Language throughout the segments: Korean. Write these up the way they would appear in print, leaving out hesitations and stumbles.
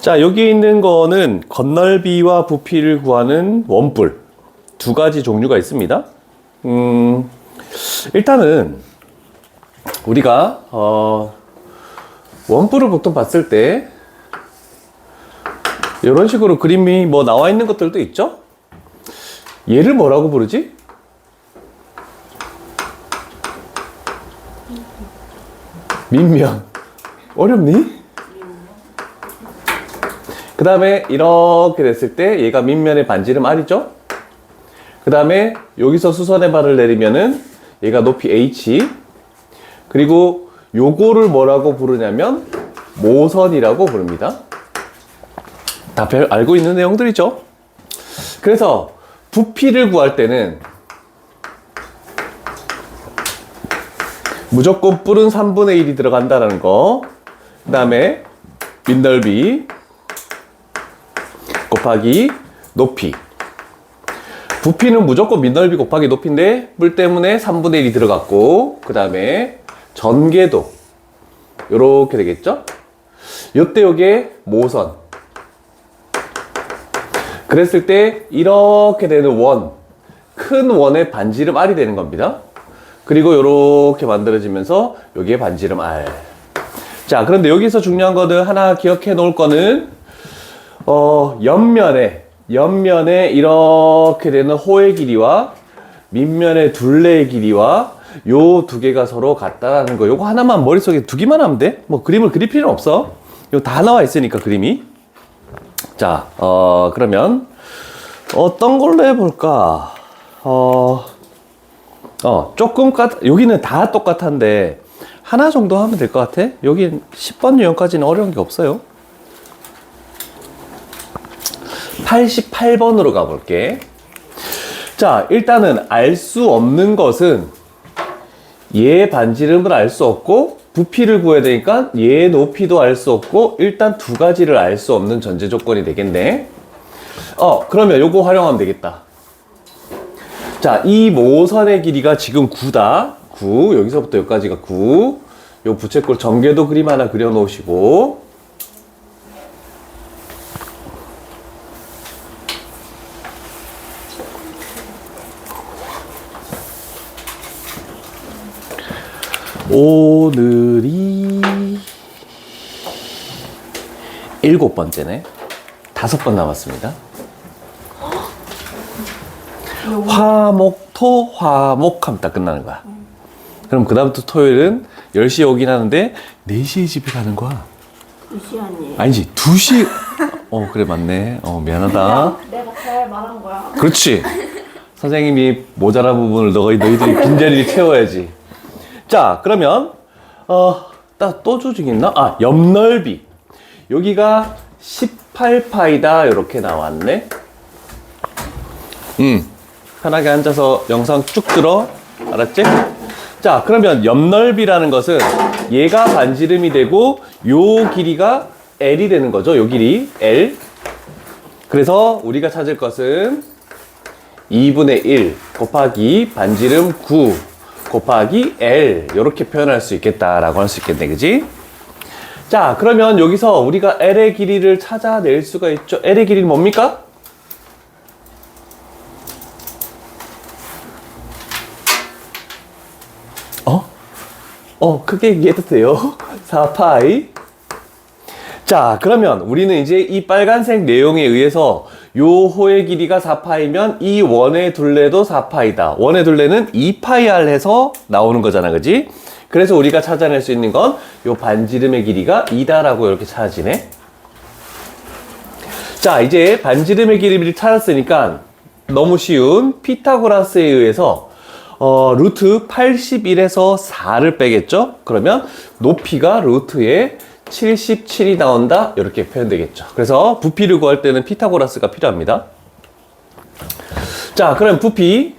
자, 여기 있는 거는 건널비와 부피를 구하는 원뿔 두 가지 종류가 있습니다. 일단은 우리가 원뿔을 보통 봤을 때 이런 식으로 그림이 뭐 나와 있는 것들도 있죠? 얘를 뭐라고 부르지? 민면. 어렵니? 그 다음에 이렇게 됐을 때 얘가 민면의 반지름 R이죠? 그 다음에 여기서 수선의 발을 내리면은 얘가 높이 H. 그리고 요거를 뭐라고 부르냐면 모선이라고 부릅니다. 다 알고 있는 내용들이죠? 그래서 부피를 구할 때는 무조건 뿔은 3분의 1이 들어간다는 거. 그 다음에 윗넓이 곱하기 높이. 부피는 무조건 밑넓이 곱하기 높이인데 뿔 때문에 3분의 1이 들어갔고, 그 다음에 전개도 요렇게 되겠죠? 요때 요게 모선. 그랬을 때 이렇게 되는 원, 큰 원의 반지름 R이 되는 겁니다. 그리고 요렇게 만들어지면서 여기에 반지름 R. 자, 그런데 여기서 중요한 거는 하나 기억해 놓을 거는 옆면에 이렇게 되는 호의 길이와 밑면의 둘레의 길이와 요 두 개가 서로 같다라는 거. 요거 하나만 머릿속에 두기만 하면 돼. 뭐 그림을 그릴 필요는 없어. 이거 다 나와 있으니까 그림이. 자, 그러면 어떤 걸로 해볼까? 조금 여기는 다 똑같은데 하나 정도 하면 될 것 같아. 여기 10번 유형까지는 어려운 게 없어요. 88번으로 가볼게. 자, 일단은 알 수 없는 것은 얘 반지름을 알 수 없고 부피를 구해야 되니까 얘 높이도 알 수 없고 일단 두 가지를 알 수 없는 전제 조건이 되겠네. 그러면 요거 활용하면 되겠다. 자, 이 모선의 길이가 지금 9다. 9. 여기서부터 여기까지가 9. 요 부채꼴 전개도 그림 하나 그려 놓으시고. 오늘이 7번째네. 5번 남았습니다. 화목토 화목하면 딱 끝나는 거야. 그럼 그 다음부터 토요일은 10시에 오긴 하는데 4시에 집에 가는 거야. 2시간이에요. 아니지, 2시. 그래, 맞네. 미안하다. 내가 잘 말한 거야. 그렇지. 선생님이 모자란 부분을 너희들이 빈자리를 채워야지. 자, 그러면 또 조직 있나? 옆넓이. 여기가 18파이다 이렇게 나왔네. 편하게 앉아서 영상 쭉 들어. 알았지? 자, 그러면 옆넓이라는 것은 얘가 반지름이 되고 요 길이가 L이 되는 거죠. 요 길이 L. 그래서 우리가 찾을 것은 2분의 1 곱하기 반지름 9 곱하기 L. 이렇게 표현할 수 있겠다라고 할 수 있겠네. 그지? 자, 그러면 여기서 우리가 L의 길이를 찾아낼 수가 있죠. L의 길이는 뭡니까? 크게 얘기해도 돼요. 4파이. 자, 그러면 우리는 이제 이 빨간색 내용에 의해서 요 호의 길이가 4파이면 이 원의 둘레도 4파이다. 원의 둘레는 2파이R 해서 나오는 거잖아. 그지? 그래서 우리가 찾아낼 수 있는 건 요 반지름의 길이가 2다라고 이렇게 찾아지네. 자, 이제 반지름의 길이를 찾았으니까 너무 쉬운 피타고라스에 의해서 루트 81에서 4를 빼겠죠? 그러면 높이가 루트에 77이 나온다. 이렇게 표현되겠죠. 그래서 부피를 구할 때는 피타고라스가 필요합니다. 자, 그럼 부피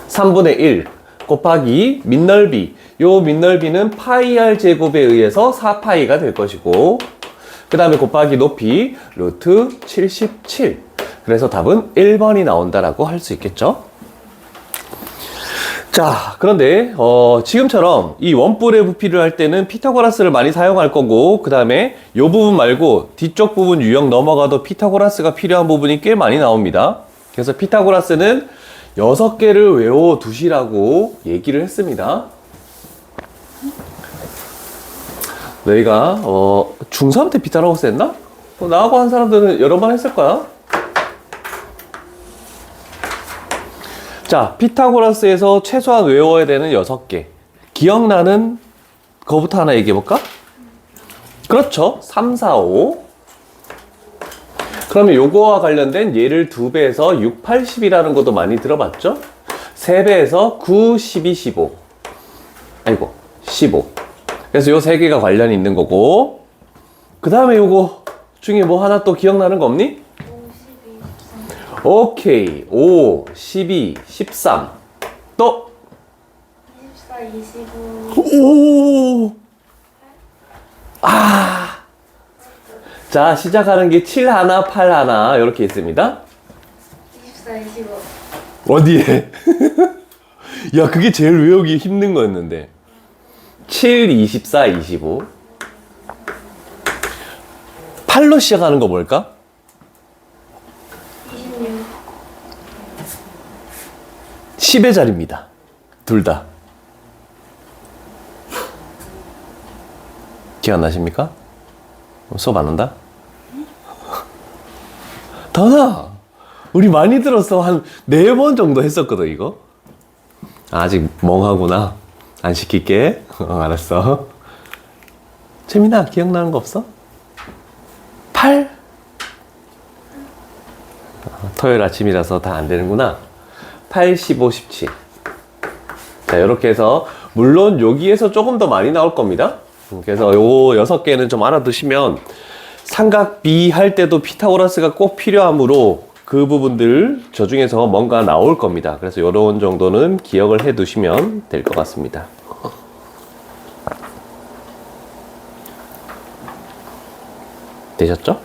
3분의 1 곱하기 밑넓이. 요 밑넓이는 파이 r 제곱에 의해서 4파이가 될 것이고, 그 다음에 곱하기 높이 루트 77. 그래서 답은 1번이 나온다라고 할 수 있겠죠. 자, 그런데 지금처럼 이 원뿔의 부피를 할 때는 피타고라스를 많이 사용할 거고, 그 다음에 이 부분 말고 뒤쪽 부분 유형 넘어가도 피타고라스가 필요한 부분이 꽤 많이 나옵니다. 그래서 피타고라스는 6개를 외워두시라고 얘기를 했습니다. 너희가 중3 때 피타고라스 했나? 나하고 한 사람들은 여러 번 했을 거야. 자, 피타고라스에서 최소한 외워야 되는 6개. 기억나는 거부터 하나 얘기해 볼까? 그렇죠. 3, 4, 5. 그러면 요거와 관련된 예를 2배에서 6, 80이라는 것도 많이 들어봤죠? 3배에서 9, 12, 15. 아이고, 15. 그래서 요 3개가 관련이 있는 거고. 그 다음에 요거 중에 뭐 하나 또 기억나는 거 없니? 5, 12, 13. 오케이. 5, 12, 13. 또? 24, 25. 오! 아! 자, 시작하는 게 7 하나, 8 하나, 이렇게 있습니다. 24, 25. 어디에? 야, 그게 제일 외우기 힘든 거였는데. 7, 24, 25. 8로 시작하는 거 뭘까? 26. 10의 자리입니다. 둘 다. 기억 안 나십니까? 수업 안 한다? 다나! 우리 많이 들었어. 한 4번 정도 했었거든, 이거. 아직 멍하구나. 안 시킬게. 알았어. 재민아, 기억나는 거 없어? 8? 토요일 아침이라서 다 안 되는구나. 8, 15, 17. 자, 이렇게 해서, 물론 여기에서 조금 더 많이 나올 겁니다. 그래서 요 6개는 좀 알아두시면, 삼각 B 할 때도 피타고라스가 꼭 필요하므로 그 부분들 저 중에서 뭔가 나올 겁니다. 그래서 요런 정도는 기억을 해 두시면 될 것 같습니다. 되셨죠?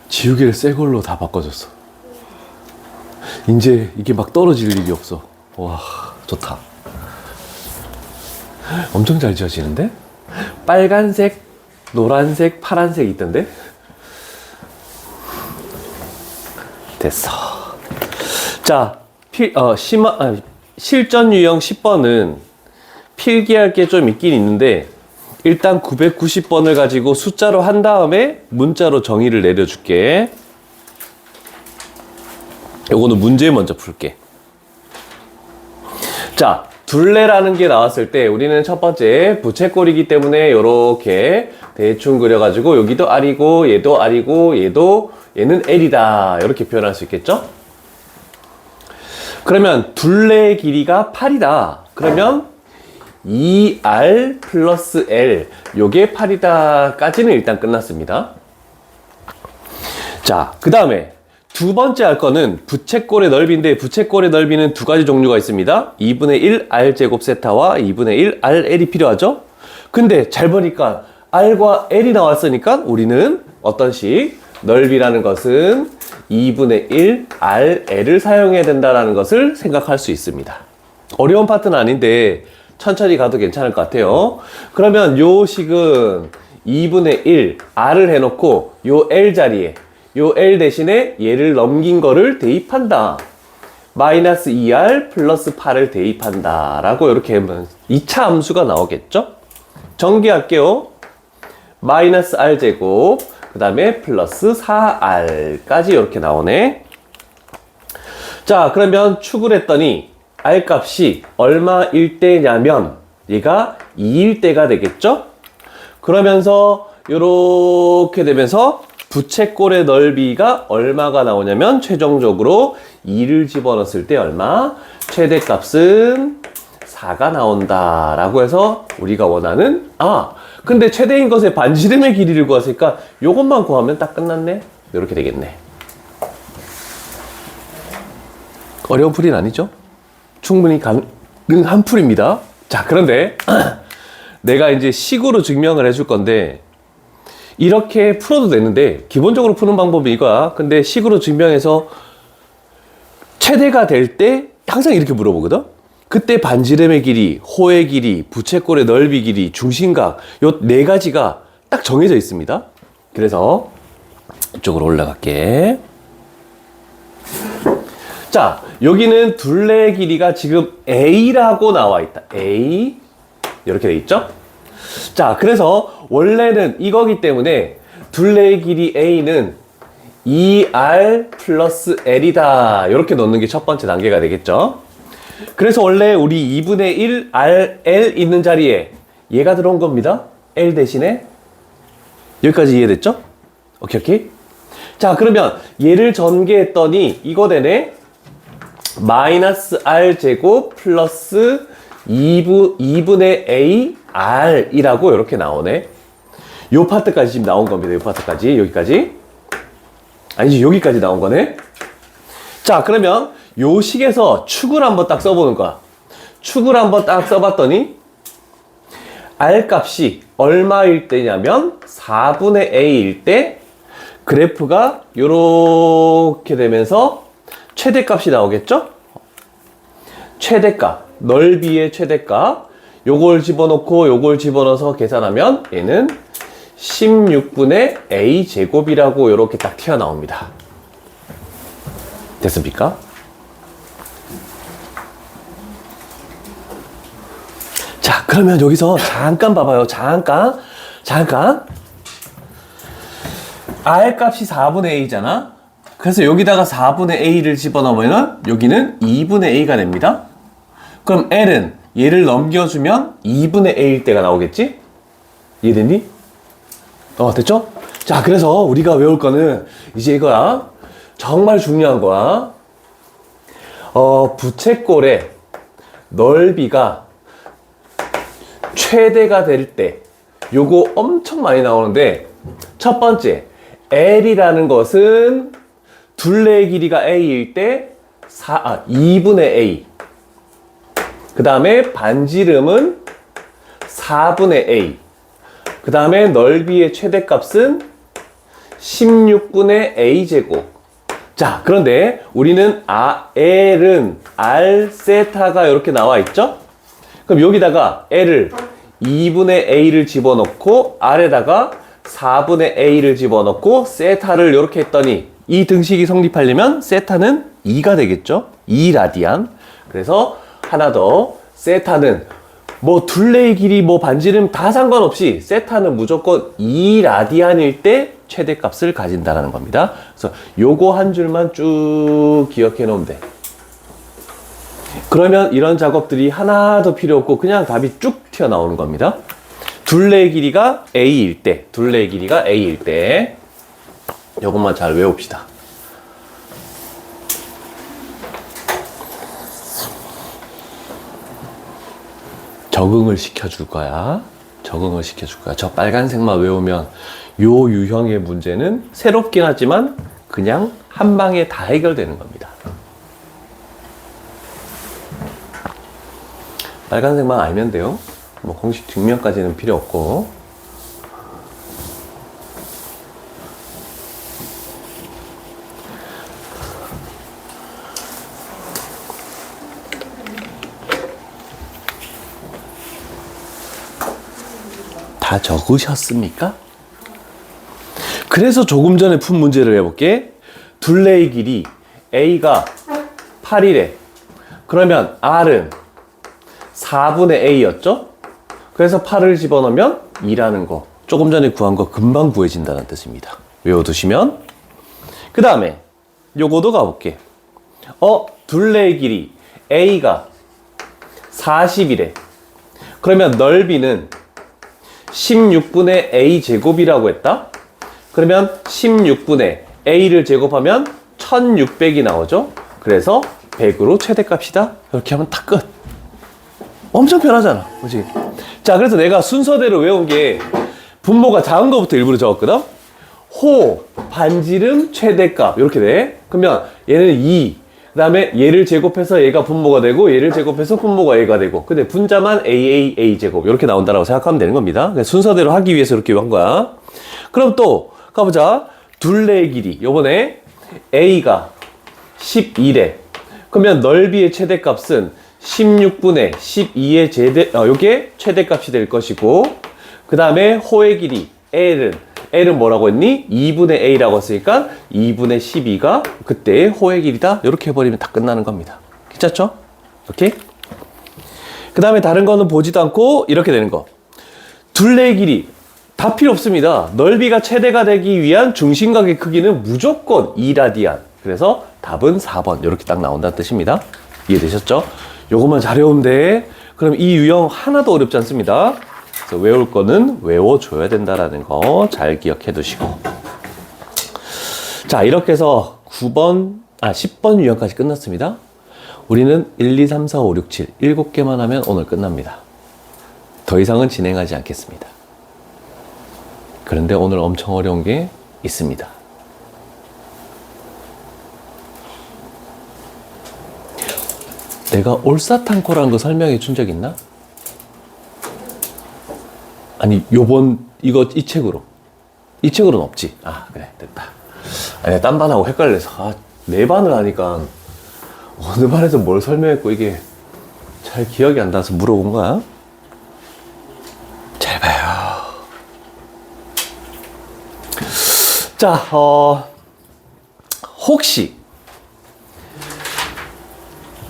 지우개를 새 걸로 다 바꿔줬어. 이제 이게 막 떨어질 일이 없어. 와, 좋다. 엄청 잘 지워지는데? 빨간색, 노란색, 파란색 있던데? 됐어. 자, 실전 유형 10번은 필기할 게 좀 있긴 있는데, 일단 990번을 가지고 숫자로 한 다음에 문자로 정의를 내려줄게. 요거는 문제 먼저 풀게. 자, 둘레라는 게 나왔을 때 우리는 첫 번째 부채꼴이기 때문에 요렇게 대충 그려가지고 여기도 R이고 얘도 R이고 얘는 L이다 이렇게 표현할 수 있겠죠? 그러면 둘레의 길이가 8이다. 그러면 2R 플러스 L 요게 8이다 까지는 일단 끝났습니다. 자, 그 다음에 두 번째 할 거는 부채꼴의 넓이인데 부채꼴의 넓이는 두 가지 종류가 있습니다. 2분의 1 R제곱 세타와 2분의 1 RL이 필요하죠. 근데 잘 보니까 R과 L이 나왔으니까 우리는 어떤 식 넓이라는 것은 2분의 1 RL을 사용해야 된다는 것을 생각할 수 있습니다. 어려운 파트는 아닌데 천천히 가도 괜찮을 것 같아요. 그러면 요 식은 2분의 1 R을 해놓고 요 L 자리에 요 L 대신에 얘를 넘긴 거를 대입한다. 마이너스 2R 플러스 8을 대입한다. 라고 이렇게 하면 2차 함수가 나오겠죠? 전개할게요. 마이너스 R제곱, 그 다음에 플러스 4R까지 이렇게 나오네. 자, 그러면 축을 했더니 R 값이 얼마일 때냐면 얘가 2일 때가 되겠죠? 그러면서 이렇게 되면서 부채꼴의 넓이가 얼마가 나오냐면 최종적으로 2를 집어넣었을 때 얼마? 최대값은 4가 나온다 라고 해서 우리가 원하는 근데 최대인 것의 반지름의 길이를 구했으니까 요것만 구하면 딱 끝났네. 이렇게 되겠네. 어려운 풀이는 아니죠? 충분히 가능한 풀입니다. 자, 그런데 내가 이제 식으로 증명을 해줄 건데 이렇게 풀어도 되는데 기본적으로 푸는 방법이 이거야. 근데 식으로 증명해서 최대가 될 때 항상 이렇게 물어보거든. 그때 반지름의 길이, 호의 길이, 부채꼴의 넓이 길이, 중심각 요 네 가지가 딱 정해져 있습니다. 그래서 이쪽으로 올라갈게. 자, 여기는 둘레의 길이가 지금 A라고 나와 있다. A 이렇게 돼 있죠? 자, 그래서 원래는 이거기 때문에 둘레의 길이 A는 2R 플러스 L이다. 이렇게 넣는 게 첫 번째 단계가 되겠죠? 그래서 원래 우리 2분의 1 R, L 있는 자리에 얘가 들어온 겁니다. L 대신에 여기까지 이해됐죠? 오케이, 오케이. 자, 그러면 얘를 전개했더니 이거 되네. 마이너스 R 제곱 플러스 2분의 A R이라고 이렇게 나오네. 요 파트까지 지금 나온 겁니다. 요 파트까지, 여기까지. 아니지, 여기까지 나온 거네. 자, 그러면 요 식에서 축을 한번 딱 써보는 거야. 축을 한번 딱 써봤더니 R 값이 얼마일 때냐면 4분의 A일 때 그래프가 요렇게 되면서 최대값이 나오겠죠? 최대값, 넓이의 최대값 요걸 집어넣고 요걸 집어넣어서 계산하면 얘는 16분의 A 제곱이라고 요렇게 딱 튀어나옵니다. 됐습니까? 자, 그러면 여기서 잠깐 봐봐요. 잠깐. R 값이 4분의 A잖아. 그래서 여기다가 4분의 A를 집어넣으면 여기는 2분의 A가 됩니다. 그럼 L은 얘를 넘겨주면 2분의 A일 때가 나오겠지? 이해됐니? 됐죠? 자, 그래서 우리가 외울 거는 이제 이거야. 정말 중요한 거야. 부채꼴의 넓이가 최대가 될 때 요거 엄청 많이 나오는데 첫 번째 L이라는 것은 둘레의 길이가 A일 때 2분의 A 그 다음에 반지름은 4분의 A 그 다음에 넓이의 최대값은 16분의 A제곱. 자, 그런데 우리는 L은 R 세타가 이렇게 나와 있죠? 그럼 여기다가 L을 2분의 A를 집어넣고 R에다가 4분의 A를 집어넣고 세타를 이렇게 했더니 이 등식이 성립하려면 세타는 2가 되겠죠? 2라디안. 그래서 하나 더, 세타는 뭐 둘레의 길이 뭐 반지름 다 상관없이 세타는 무조건 2라디안일 때 최대값을 가진다는 겁니다. 그래서 요거 한 줄만 쭉 기억해 놓으면 돼. 그러면 이런 작업들이 하나도 필요 없고 그냥 답이 쭉 튀어나오는 겁니다. 둘레의 길이가 A일 때, 둘레의 길이가 A일 때 요것만 잘 외웁시다. 적응을 시켜줄 거야. 적응을 시켜줄 거야. 저 빨간색만 외우면 요 유형의 문제는 새롭긴 하지만 그냥 한 방에 다 해결되는 겁니다. 빨간색만 알면 돼요. 뭐 공식 증명까지는 필요 없고. 다 적으셨습니까? 그래서 조금 전에 푼 문제를 해볼게. 둘레의 길이 A가 8이래. 그러면 R은 4분의 A였죠? 그래서 8을 집어넣으면 2라는 거. 조금 전에 구한 거 금방 구해진다는 뜻입니다. 외워두시면. 그 다음에 요거도 가볼게. 둘레의 길이 A가 40이래. 그러면 넓이는 16분의 A 제곱이라고 했다. 그러면 16분의 A를 제곱하면 1600이 나오죠. 그래서 100으로 최대값이다. 이렇게 하면 다 끝. 엄청 편하잖아. 그렇지? 자, 그래서 내가 순서대로 외운 게 분모가 작은 거부터 일부러 적었거든. 호, 반지름, 최대값 이렇게 돼. 그러면 얘는 2. 그 다음에 얘를 제곱해서 얘가 분모가 되고 얘를 제곱해서 분모가 얘가 되고 근데 분자만 A 제곱 이렇게 나온다고 생각하면 되는 겁니다. 순서대로 하기 위해서 이렇게 한 거야. 그럼 또 가보자. 둘레의 길이 요번에 A가 12래. 그러면 넓이의 최대값은 16분의 12의 요게 최대값이 될 것이고, 그 다음에 호의 길이 L은 뭐라고 했니? 2분의 A라고 했으니까 2분의 12가 그때의 호의 길이다. 이렇게 해버리면 다 끝나는 겁니다. 괜찮죠? 오케이? 그 다음에 다른 거는 보지도 않고 이렇게 되는 거. 둘레의 길이 다 필요 없습니다. 넓이가 최대가 되기 위한 중심각의 크기는 무조건 2라디안. 그래서 답은 4번 이렇게 딱 나온다는 뜻입니다. 이해되셨죠? 요것만 잘 외우면 돼. 그럼 이 유형 하나도 어렵지 않습니다. 그래서 외울 거는 외워줘야 된다라는 거 잘 기억해 두시고. 자, 이렇게 해서 10번 유형까지 끝났습니다. 우리는 1, 2, 3, 4, 5, 6, 7 7개만 하면 오늘 끝납니다. 더 이상은 진행하지 않겠습니다. 그런데 오늘 엄청 어려운 게 있습니다. 내가 올사탕코라는 거 설명해 준 적 있나? 아니, 이 책으로. 이 책으로는 없지. 아, 그래, 됐다. 아니, 딴 반하고 헷갈려서. 네 반을 하니까 어느 반에서 뭘 설명했고 이게 잘 기억이 안 나서 물어본 거야. 잘 봐요. 자, 혹시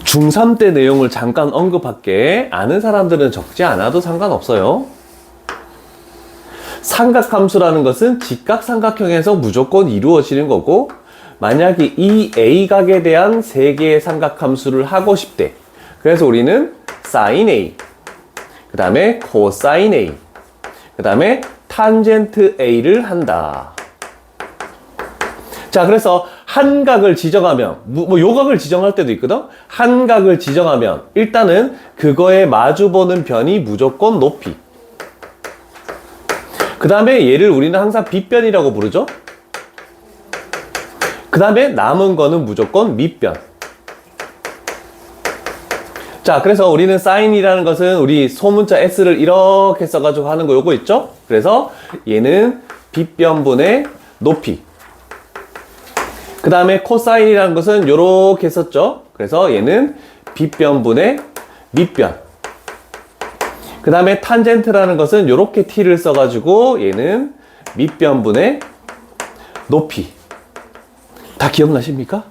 중3 때 내용을 잠깐 언급할게. 아는 사람들은 적지 않아도 상관없어요. 삼각함수라는 것은 직각삼각형에서 무조건 이루어지는 거고, 만약에 이 A각에 대한 3개의 삼각함수를 하고 싶대. 그래서 우리는 sin A, 그 다음에 cosine A, 그 다음에 탄젠트 A를 한다. 자, 그래서 한 각을 지정하면, 요 각을 지정할 때도 있거든? 한 각을 지정하면, 일단은 그거에 마주보는 변이 무조건 높이. 그 다음에 얘를 우리는 항상 빗변이라고 부르죠? 그 다음에 남은 거는 무조건 밑변. 자, 그래서 우리는 sine이라는 것은 우리 소문자 s를 이렇게 써가지고 하는 거 요거 있죠? 그래서 얘는 빗변분의 높이. 그 다음에 코사인이라는 것은 요렇게 썼죠? 그래서 얘는 빗변분의 밑변. 그 다음에 탄젠트라는 것은 요렇게 t를 써가지고 얘는 밑변분의 높이. 다 기억나십니까?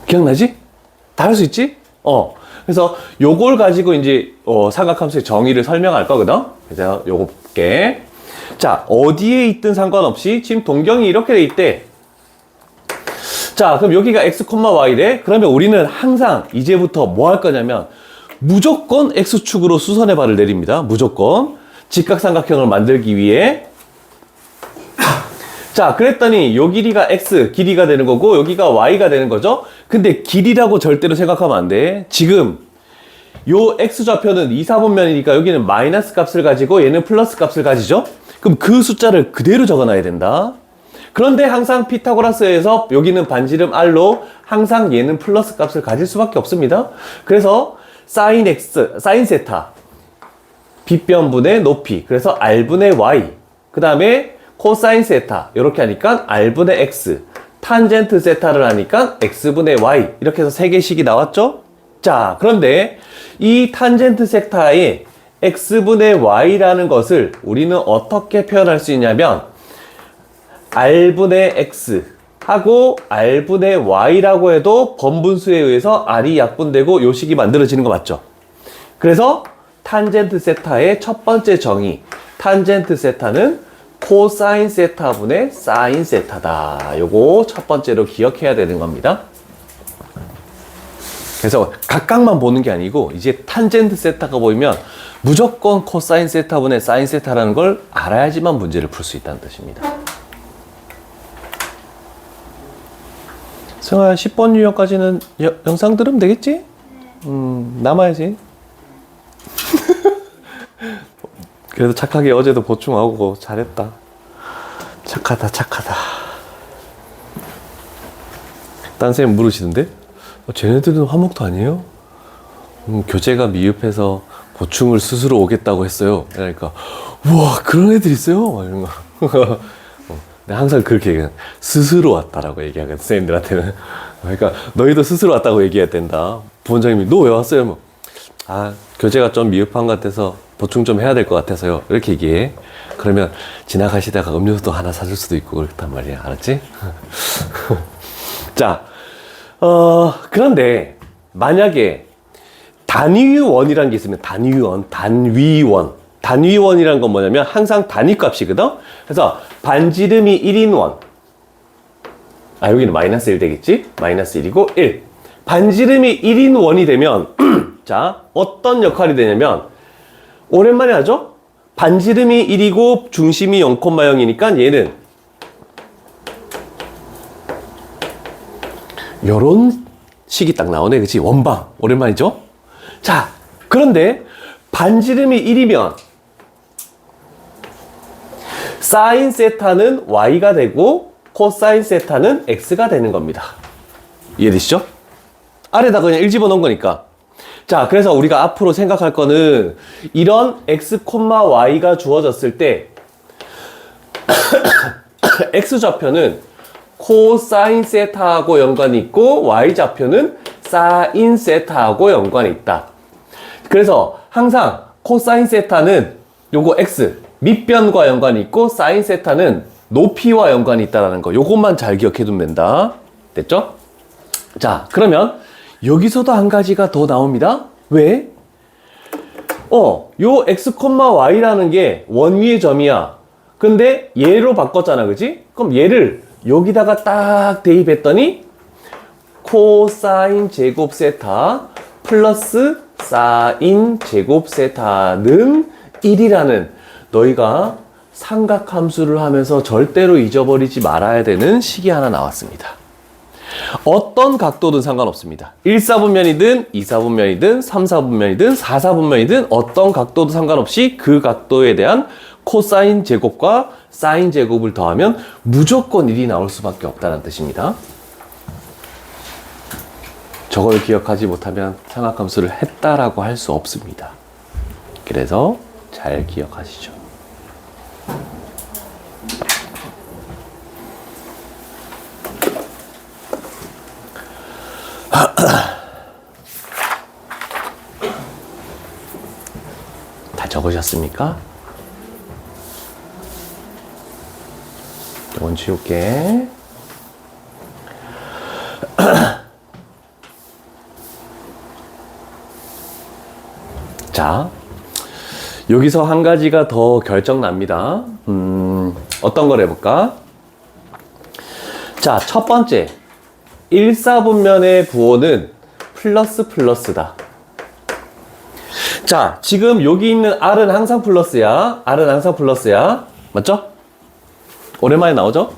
기억나지? 다 할 수 있지? 그래서 요걸 가지고 이제 삼각함수의 정의를 설명할 거거든. 그래서 요거 볼게. 자, 어디에 있든 상관없이 지금 동경이 이렇게 돼 있대. 자, 그럼 여기가 x, y래. 그러면 우리는 항상 이제부터 뭐 할 거냐면 무조건 x축으로 수선의 발을 내립니다. 무조건 직각삼각형을 만들기 위해. 자, 그랬더니 요 길이가 x 길이가 되는 거고 여기가 y가 되는 거죠. 근데 길이라고 절대로 생각하면 안 돼. 지금 요 x좌표는 2, 4분면이니까 여기는 마이너스 값을 가지고 얘는 플러스 값을 가지죠. 그럼 그 숫자를 그대로 적어놔야 된다. 그런데 항상 피타고라스에서 여기는 반지름 r로 항상 얘는 플러스 값을 가질 수밖에 없습니다. 그래서 sin x, sin 세타 빗변분의 높이, 그래서 r분의 y, 그 다음에 코사인 세타 이렇게 하니까 r분의 x, 탄젠트 세타를 하니까 x분의 y, 이렇게 해서 3개씩이 나왔죠. 자, 그런데 이 탄젠트 세타의 x분의 y라는 것을 우리는 어떻게 표현할 수 있냐면 r분의 x 하고 r분의 y라고 해도 번분수에 의해서 r이 약분되고 요 식이 만들어지는 거 맞죠? 그래서 탄젠트 세타의 첫 번째 정의, 탄젠트 세타는 코사인 세타분의 사인 세타다. 요거 첫 번째로 기억해야 되는 겁니다. 그래서 각각만 보는 게 아니고 이제 탄젠트 세타가 보이면 무조건 코사인 세타분의 사인 세타라는 걸 알아야지만 문제를 풀 수 있다는 뜻입니다. 승아야, 10번 유형까지는 영상 들으면 되겠지? 남아야지. 그래도 착하게 어제도 보충하고 잘했다. 착하다. 딴 쌤 물으시던데? 쟤네들은 화목도 아니에요? 교재가 미흡해서 보충을 스스로 오겠다고 했어요. 그러니까 우와, 그런 애들 있어요? 막 이런 거. 내가 항상 그렇게 얘기해. 스스로 왔다라고 얘기하거든, 선생님들한테는. 그러니까 너희도 스스로 왔다고 얘기해야 된다. 부원장님이 너 왜 왔어요? 뭐. 아, 교재가 좀 미흡한 것 같아서 보충 좀 해야 될 것 같아서요. 이렇게 얘기해. 그러면 지나가시다가 음료수도 하나 사줄 수도 있고 그렇단 말이야. 알았지? 자, 그런데 만약에 단위원이라는 게 있으면 단위원. 단위원이라는 건 뭐냐면 항상 단위값이거든? 그래서 반지름이 1인 원. 아, 여기는 마이너스 1 되겠지? 마이너스 1이고 1. 반지름이 1인 원이 되면 자, 어떤 역할이 되냐면 오랜만에 하죠? 반지름이 1이고 중심이 0,0이니까 얘는 요런 식이 딱 나오네. 그치? 원방. 오랜만이죠? 자, 그런데 반지름이 1이면 사인 세타는 y가 되고 코사인 세타는 x가 되는 겁니다. 이해되시죠? 아래다 그냥 1 집어넣은 거니까. 자, 그래서 우리가 앞으로 생각할 거는 이런 x, y가 주어졌을 때 x좌표는 코사인 세타하고 연관이 있고 y좌표는 사인 세타하고 연관이 있다. 그래서 항상 코사인 세타는 요거 x 밑변과 연관이 있고 사인 세타는 높이와 연관이 있다는 거. 요것만 잘 기억해 두면 된다. 됐죠? 자, 그러면 여기서도 한 가지가 더 나옵니다. 왜? 요 x, y라는 게 원 위의 점이야. 근데 얘로 바꿨잖아. 그지? 그럼 얘를 여기다가 딱 대입했더니 코사인 제곱 세타 플러스 사인 제곱 세타는 1이라는 너희가 삼각함수를 하면서 절대로 잊어버리지 말아야 되는 식이 하나 나왔습니다. 어떤 각도든 상관없습니다. 1사분면이든 2사분면이든 3사분면이든 4사분면이든 어떤 각도도 상관없이 그 각도에 대한 코사인 제곱과 사인 제곱을 더하면 무조건 1이 나올 수밖에 없다는 뜻입니다. 저걸 기억하지 못하면 삼각함수를 했다라고 할 수 없습니다. 그래서 잘 기억하시죠. 다 적으셨습니까? 이건 지울게. 자, 여기서 한 가지가 더 결정납니다. 어떤 걸 해볼까? 자, 첫 번째. 1사분면의 부호는 플러스다. 자, 지금 여기 있는 R은 항상 플러스야. R은 항상 플러스야. 맞죠? 오랜만에 나오죠?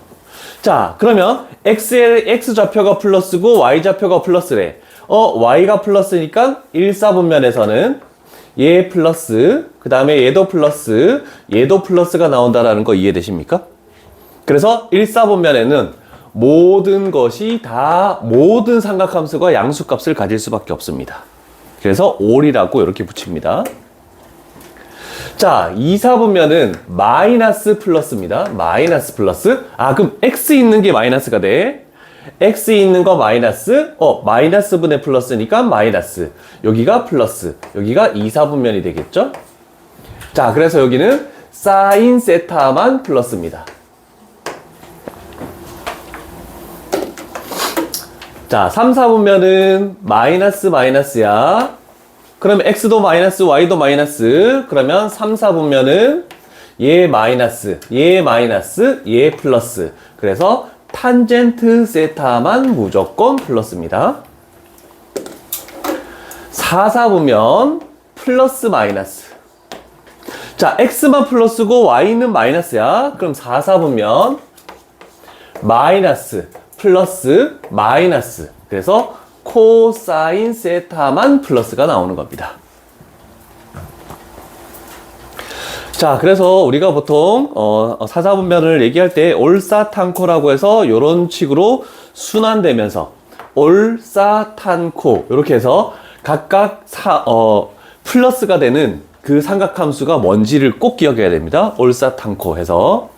자, 그러면 X좌표가 플러스고 Y좌표가 플러스래. Y가 플러스니까 1사분면에서는 얘 플러스, 그 다음에 얘도 플러스, 얘도 플러스가 나온다라는 거 이해되십니까? 그래서 1사분면에는 모든 것이 다 모든 삼각함수가 양수값을 가질 수밖에 없습니다. 그래서 all이라고 이렇게 붙입니다. 자, 2사분면은 마이너스 플러스입니다. 마이너스 플러스. 아, 그럼 x 있는 게 마이너스가 돼. x 있는 거 마이너스, 마이너스 분의 플러스니까 마이너스. 여기가 플러스. 여기가 2사분면이 되겠죠? 자, 그래서 여기는 사인 세타만 플러스입니다. 자, 3, 4분면은 마이너스야. 그러면 x도 마이너스, y도 마이너스. 그러면 3, 4분면은 얘 마이너스, 얘 플러스. 그래서 탄젠트 세타만 무조건 플러스입니다. 4, 4분면 플러스 마이너스. 자, x만 플러스고 y는 마이너스야. 그럼 4, 4분면 마이너스 플러스 마이너스. 그래서 코사인 세타만 플러스가 나오는 겁니다. 자, 그래서 우리가 보통 사사분면을 얘기할 때 올사탄코라고 해서 이런 식으로 순환되면서 올사탄코 이렇게 해서 각각 플러스가 되는 그 삼각함수가 뭔지를 꼭 기억해야 됩니다. 올사탄코 해서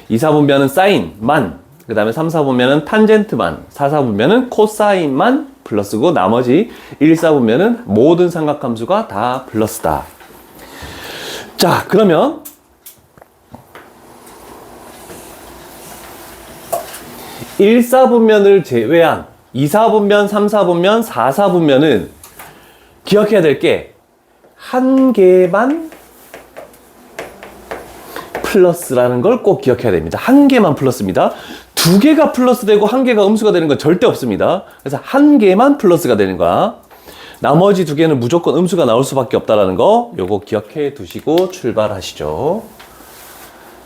2, 4분면은 사인만, 그 다음에 3, 4분면은 탄젠트만, 4, 4분면은 코사인만 플러스고 나머지 1, 4분면은 모든 삼각함수가 다 플러스다. 자, 그러면 1, 4분면을 제외한 2, 4분면, 3, 4분면, 4, 4분면은 기억해야 될 게 한 개만 플러스라는 걸 꼭 기억해야 됩니다. 한 개만 플러스입니다. 두 개가 플러스 되고 한 개가 음수가 되는 건 절대 없습니다. 그래서 한 개만 플러스가 되는 거야. 나머지 두 개는 무조건 음수가 나올 수밖에 없다는 거 요거 기억해 두시고 출발하시죠.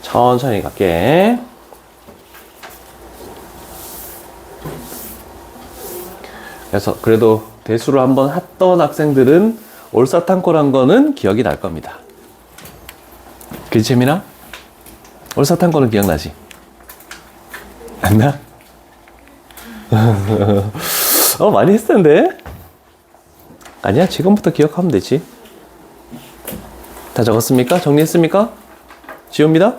천천히 갈게. 그래서 그래도 대수를 한번 했던 학생들은 올사탕코란 거는 기억이 날 겁니다. 그치, 재민아? 올사탕코는 기억나지? 안 나? 많이 했을 텐데? 아니야, 지금부터 기억하면 되지. 다 적었습니까? 정리했습니까? 지웁니다.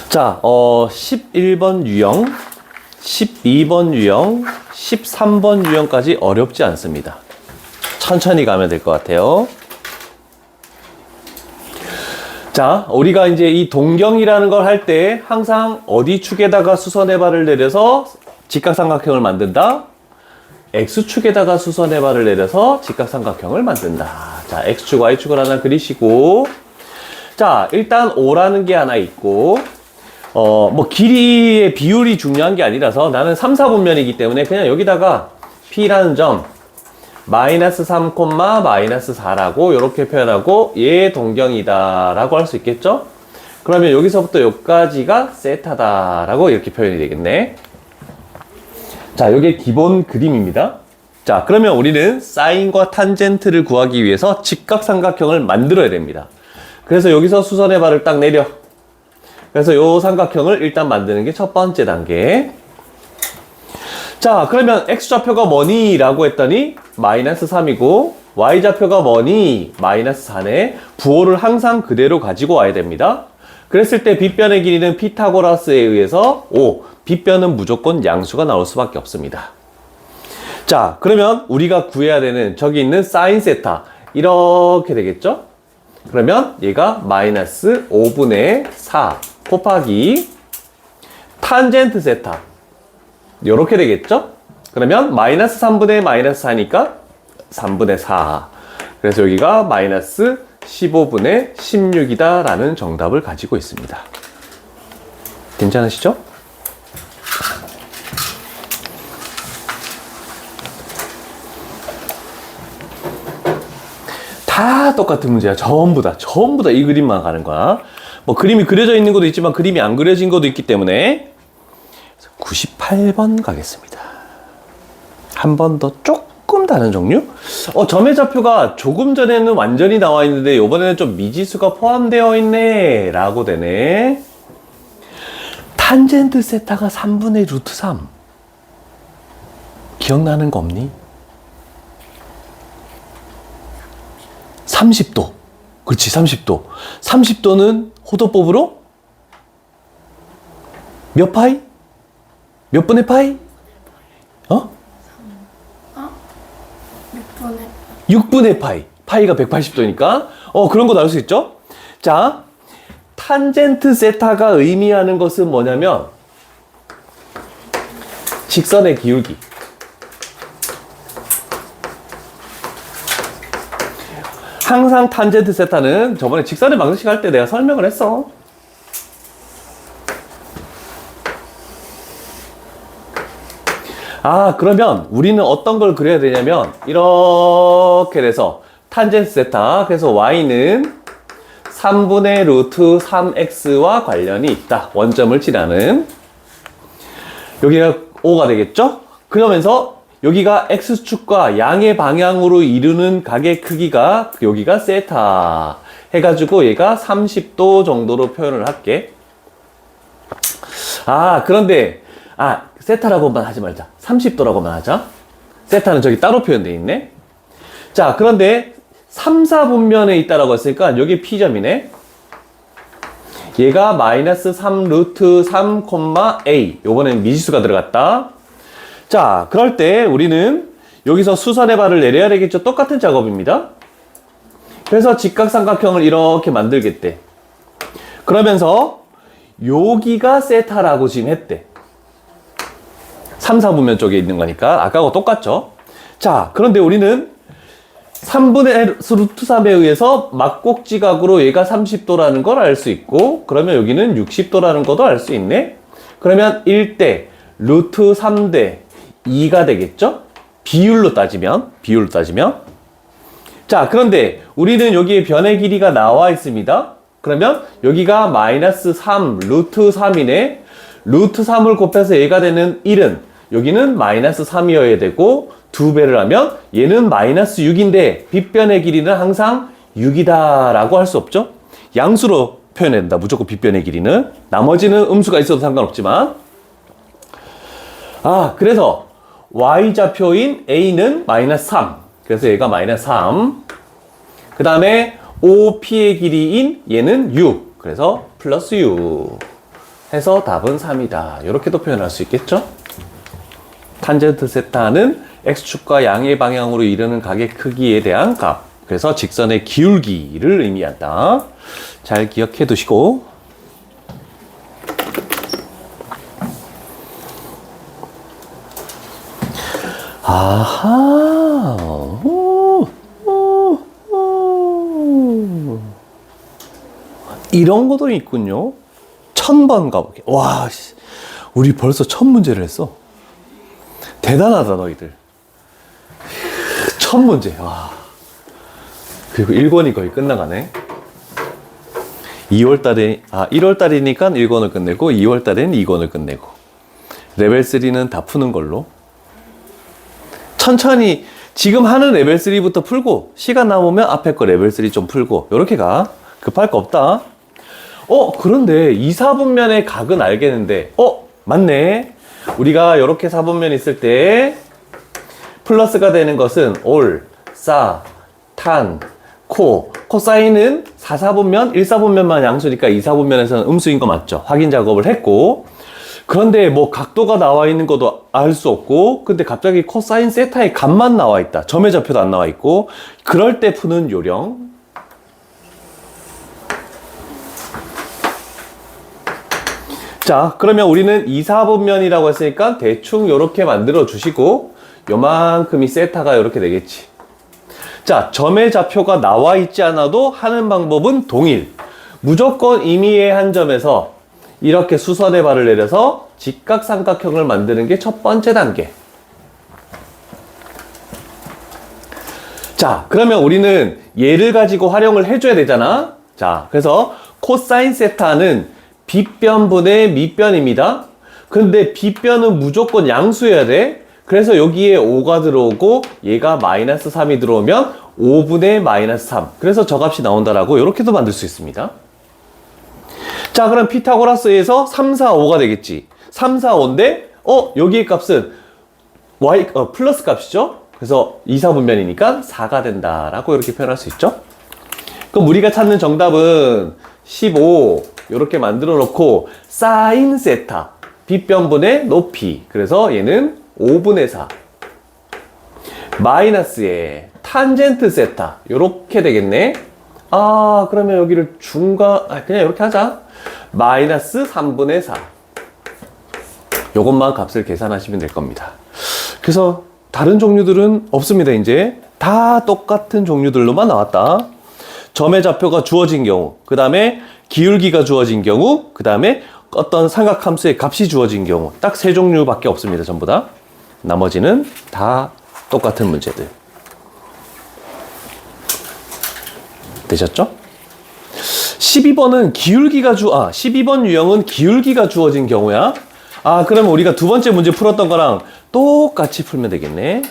자, 11번 유형, 12번 유형, 13번 유형까지 어렵지 않습니다. 천천히 가면 될 것 같아요. 자, 우리가 이제 이 동경이라는 걸 할 때 항상 어디 축에다가 수선의 발을 내려서 직각삼각형을 만든다? X축에다가 수선의 발을 내려서 직각삼각형을 만든다. 자, X축, Y축을 하나 그리시고, 자, 일단 O라는 게 하나 있고, 뭐 길이의 비율이 중요한 게 아니라서 나는 3, 4분면이기 때문에 그냥 여기다가 P라는 점 마이너스 3, 마이너스 4라고 이렇게 표현하고 얘 동경이다 라고 할 수 있겠죠? 그러면 여기서부터 여기까지가 세타다 라고 이렇게 표현이 되겠네. 자, 이게 기본 그림입니다. 자, 그러면 우리는 사인과 탄젠트를 구하기 위해서 직각삼각형을 만들어야 됩니다. 그래서 여기서 수선의 발을 딱 내려. 그래서 요 삼각형을 일단 만드는 게 첫 번째 단계. 자, 그러면 x좌표가 뭐니? 라고 했더니 마이너스 3이고 y좌표가 뭐니? 마이너스 4네. 부호를 항상 그대로 가지고 와야 됩니다. 그랬을 때 빗변의 길이는 피타고라스에 의해서 5. 빗변은 무조건 양수가 나올 수밖에 없습니다. 자, 그러면 우리가 구해야 되는 저기 있는 사인 세타 이렇게 되겠죠? 그러면 얘가 마이너스 5분의 4 곱하기 탄젠트 세타 요렇게 되겠죠? 그러면 마이너스 3분의 마이너스 4니까 3분의 4. 그래서 여기가 마이너스 15분의 16이다 라는 정답을 가지고 있습니다. 괜찮으시죠? 다 똑같은 문제야. 전부 다 이 그림만 가는 거야. 뭐 그림이 그려져 있는 것도 있지만 그림이 안 그려진 것도 있기 때문에 98번 가겠습니다. 한 번 더 조금 다른 종류? 점의 좌표가 조금 전에는 완전히 나와 있는데 이번에는 좀 미지수가 포함되어 있네 라고 되네. 탄젠트 세타가 3분의 루트 3 기억나는 거 없니? 30도. 그렇지, 30도. 30도는 호도법으로 몇 파이? 몇 분의 파이? 6분의 파이. 파이가 180도니까. 그런 거 나올 수 있죠? 자, 탄젠트 세타가 의미하는 것은 뭐냐면 직선의 기울기. 항상 탄젠트 세타는 저번에 직선의 방정식 할 때 내가 설명을 했어. 그러면 우리는 어떤 걸 그려야 되냐면 이렇게 돼서 탄젠트 세타, 그래서 y는 3분의 루트 3x와 관련이 있다. 원점을 칠하는. 여기가 5가 되겠죠? 그러면서 여기가 x축과 양의 방향으로 이루는 각의 크기가 여기가 세타 해가지고 얘가 30도 정도로 표현을 할게. 그런데 세타라고만 하지 말자. 30도라고만 하자. 세타는 저기 따로 표현되어 있네. 자, 그런데 3, 4분면에 있다라고 했으니까 여기 P점이네. 얘가 마이너스 3 루트 3, A. 요번엔 미지수가 들어갔다. 자, 그럴 때 우리는 여기서 수선의 발을 내려야 되겠죠. 똑같은 작업입니다. 그래서 직각삼각형을 이렇게 만들겠대. 그러면서 여기가 세타라고 지금 했대. 3, 4분면 쪽에 있는 거니까 아까하고 똑같죠. 자, 그런데 우리는 3분의 루트 3에 의해서 막곡지각으로 얘가 30도라는 걸 알 수 있고, 그러면 여기는 60도라는 것도 알 수 있네. 그러면 1대 루트 3대 2가 되겠죠? 비율로 따지면. 자, 그런데 우리는 여기에 변의 길이가 나와 있습니다. 그러면 여기가 마이너스 3 루트 3이네. 루트 3을 곱해서 얘가 되는 1은 여기는 마이너스 3이어야 되고, 2배를 하면 얘는 마이너스 6인데 빗변의 길이는 항상 6이다 라고 할 수 없죠. 양수로 표현해야 된다. 무조건 빗변의 길이는. 나머지는 음수가 있어도 상관없지만. 그래서 y좌표인 a는 마이너스 3. 그래서 얘가 마이너스 3. 그 다음에 OP의 길이인 얘는 6. 그래서 플러스 6. 해서 답은 3이다. 이렇게도 표현할 수 있겠죠. 탄젠트 세타는 x축과 양의 방향으로 이르는 각의 크기에 대한 값. 그래서 직선의 기울기를 의미한다. 잘 기억해 두시고. 아하. 이런 것도 있군요. 1000번 가보게. 와, 우리 벌써 1000문제를 했어. 대단하다, 너희들. 1000문제. 와. 그리고 1권이 거의 끝나가네. 1월달이니까 1권을 끝내고, 2월달에는 2권을 끝내고. 레벨 3는 다 푸는 걸로. 천천히, 지금 하는 레벨 3부터 풀고, 시간 남으면 앞에 거 레벨 3 좀 풀고, 요렇게 가. 급할 거 없다. 그런데 2, 4분면의 각은 알겠는데, 맞네. 우리가 이렇게 4분면 있을 때 플러스가 되는 것은 올, 사, 탄, 코사인은 4, 4분면, 1, 4분면만 양수니까 2, 4분면에서는 음수인 거 맞죠? 확인 작업을 했고, 그런데 뭐 각도가 나와 있는 것도 알 수 없고, 근데 갑자기 코사인 세타의 값만 나와 있다. 점의 좌표도 안 나와 있고, 그럴 때 푸는 요령. 자, 그러면 우리는 2, 4분면이라고 했으니까 대충 요렇게 만들어 주시고, 요만큼이 세타가 요렇게 되겠지. 자, 점의 좌표가 나와 있지 않아도 하는 방법은 동일. 무조건 임의의 한 점에서 이렇게 수선의 발을 내려서 직각삼각형을 만드는 게 첫 번째 단계. 자, 그러면 우리는 얘를 가지고 활용을 해줘야 되잖아. 자, 그래서 코사인 세타는 빗변분의 밑변입니다. 근데 빗변은 무조건 양수여야 돼. 그래서 여기에 5가 들어오고 얘가 마이너스 3이 들어오면 5분의 마이너스 3. 그래서 저 값이 나온다라고 이렇게도 만들 수 있습니다. 자, 그럼 피타고라스에서 3, 4, 5가 되겠지. 3, 4, 5인데 여기의 값은 플러스 값이죠. 그래서 2, 4분면이니까 4가 된다라고 이렇게 표현할 수 있죠. 그럼 우리가 찾는 정답은 15 이렇게 만들어 놓고 사인 세타 빗변분의 높이, 그래서 얘는 5분의 4 마이너스에 탄젠트 세타 이렇게 되겠네. 그러면 여기를 그냥 이렇게 하자. 마이너스 3분의 4 요것만 값을 계산하시면 될 겁니다. 그래서 다른 종류들은 없습니다. 이제 다 똑같은 종류들로만 나왔다. 점의 좌표가 주어진 경우, 그 다음에 기울기가 주어진 경우, 그 다음에 어떤 삼각함수의 값이 주어진 경우, 딱 세 종류밖에 없습니다. 전부 다. 나머지는 다 똑같은 문제들. 되셨죠? 12번은 12번 유형은 기울기가 주어진 경우야. 그러면 우리가 두 번째 문제 풀었던 거랑 똑같이 풀면 되겠네.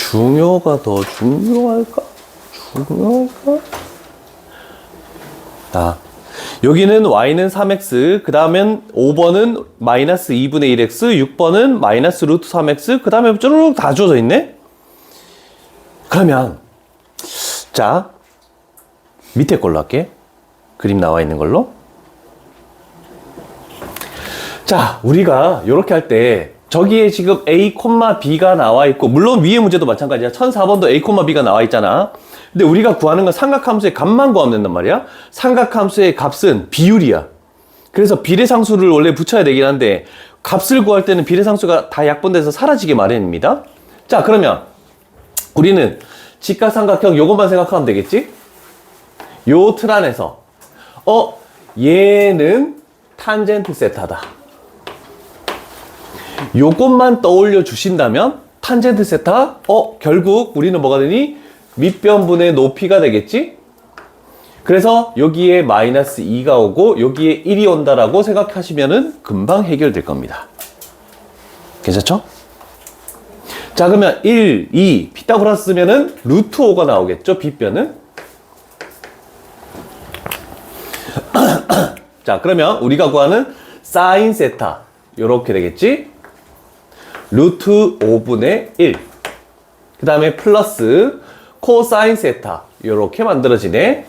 중요가 더 중요할까? 여기는 y는 3x, 그 다음엔 5번은 마이너스 2분의 1x, 6번은 마이너스 루트 3x, 그 다음에 쭈루룩 다 주어져 있네? 그러면, 자, 밑에 걸로 할게. 그림 나와 있는 걸로. 자, 우리가 이렇게 할 때, 저기에 지금 a, b가 나와 있고, 물론 위에 문제도 마찬가지야. 1004번도 a, b가 나와 있잖아. 근데 우리가 구하는 건 삼각함수의 값만 구하면 된단 말이야. 삼각함수의 값은 비율이야. 그래서 비례상수를 원래 붙여야 되긴 한데 값을 구할 때는 비례상수가 다 약분돼서 사라지게 마련입니다. 자, 그러면 우리는 직각삼각형 요것만 생각하면 되겠지? 요 틀 안에서 얘는 탄젠트 세타다. 요것만 떠올려 주신다면 탄젠트 세타 결국 우리는 뭐가 되니? 밑변분의 높이가 되겠지? 그래서 여기에 마이너스 2가 오고 여기에 1이 온다라고 생각하시면은 금방 해결될 겁니다. 괜찮죠? 자, 그러면 1, 2 피타고라스 쓰면은 루트 5가 나오겠죠? 빗변은. 자, 그러면 우리가 구하는 사인 세타 요렇게 되겠지? 루트 5분의 1. 그 다음에 플러스 코사인 세타 요렇게 만들어지네.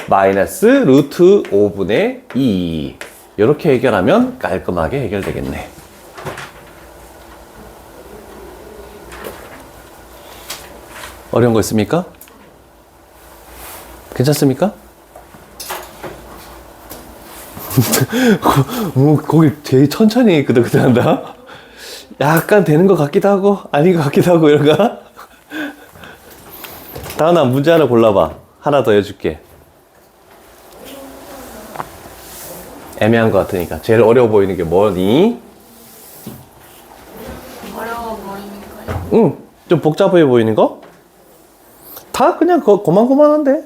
마이너스 루트 5분의 2 요렇게 해결하면 깔끔하게 해결되겠네. 어려운 거 있습니까? 괜찮습니까? 거기 되게 천천히 끄덕끄덕한다. 약간 되는 것 같기도 하고 아닌 것 같기도 하고 이런가? 다은아, 문제 하나 골라봐. 하나 더 해줄게. 애매한 것 같으니까. 제일 어려워 보이는 게 뭐니? 어려워 보이는 거요? 응, 좀 복잡해 보이는 거? 다 그냥 고만고만한데? 1008번.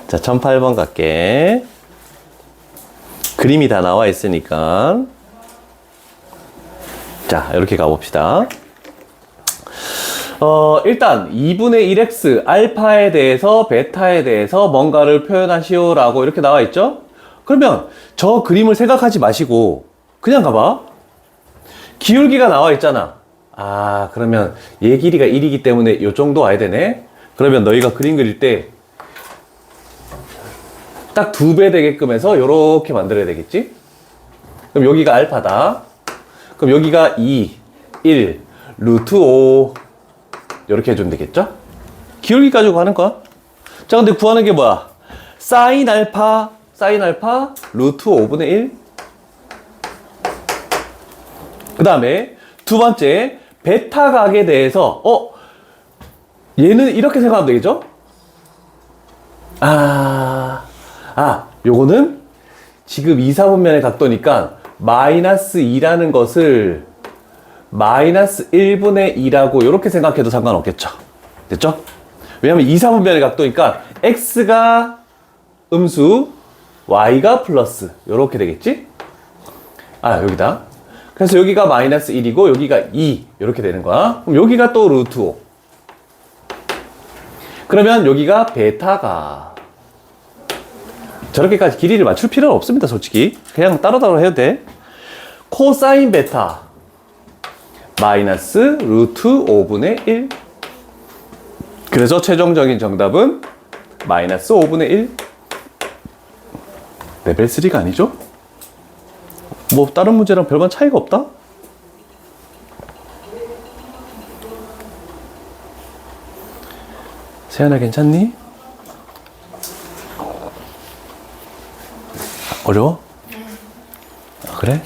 자, 1008번 갈게. 그림이 다 나와 있으니까. 자, 이렇게 가봅시다. 일단 2분의 1x 알파에 대해서 베타에 대해서 뭔가를 표현하시오 라고 이렇게 나와 있죠? 그러면 저 그림을 생각하지 마시고 그냥 가봐. 기울기가 나와 있잖아. 아, 그러면 얘 길이가 1이기 때문에 요 정도 와야 되네. 그러면 너희가 그림 그릴 때 딱 2배 되게끔 해서 요렇게 만들어야 되겠지? 그럼 여기가 알파다. 그럼 여기가 2, 1, 루트 5 이렇게 해주면 되겠죠? 기울기 가지고 하는 거야. 자, 근데 구하는 게 뭐야? 사인 알파 루트 5분의 1. 그 다음에 두 번째 베타 각에 대해서 얘는 이렇게 생각하면 되겠죠? 요거는 지금 2, 4분면의 각도니까 마이너스 2라는 것을 마이너스 1분의 2라고 이렇게 생각해도 상관없겠죠. 됐죠? 왜냐면 2, 4분면의 각도니까 x가 음수, y가 플러스 이렇게 되겠지? 여기다. 그래서 여기가 마이너스 1이고 여기가 2 이렇게 되는 거야. 그럼 여기가 또 루트 5. 그러면 여기가 베타가. 저렇게까지 길이를 맞출 필요는 없습니다, 솔직히. 그냥 따로따로 해도 돼. 코사인 베타 마이너스 루트 5분의 1. 그래서 최종적인 정답은 마이너스 5분의 1. 레벨 3가 아니죠? 뭐 다른 문제랑 별반 차이가 없다? 세연아, 괜찮니? 어려워? 네. 그래?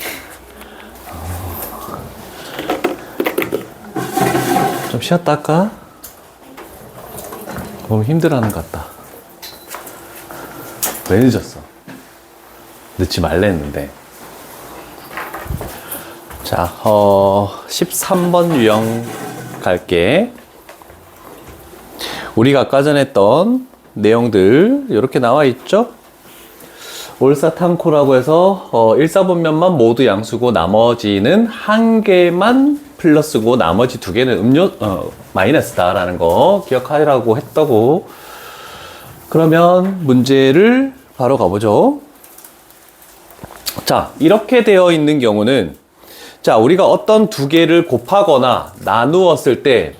좀 쉬었다 할까? 너무 힘들어하는 것 같다. 왜 늦었어? 늦지 말라 했는데. 자, 13번 유형 갈게. 우리가 아까 전에 했던 내용들 이렇게 나와 있죠? 올사탕코라고 해서 1, 4분면만 모두 양수고 나머지는 한 개만 플러스고 나머지 두 개는 마이너스다라는 거 기억하라고 했다고. 그러면 문제를 바로 가보죠. 자, 이렇게 되어 있는 경우는, 자, 우리가 어떤 두 개를 곱하거나 나누었을 때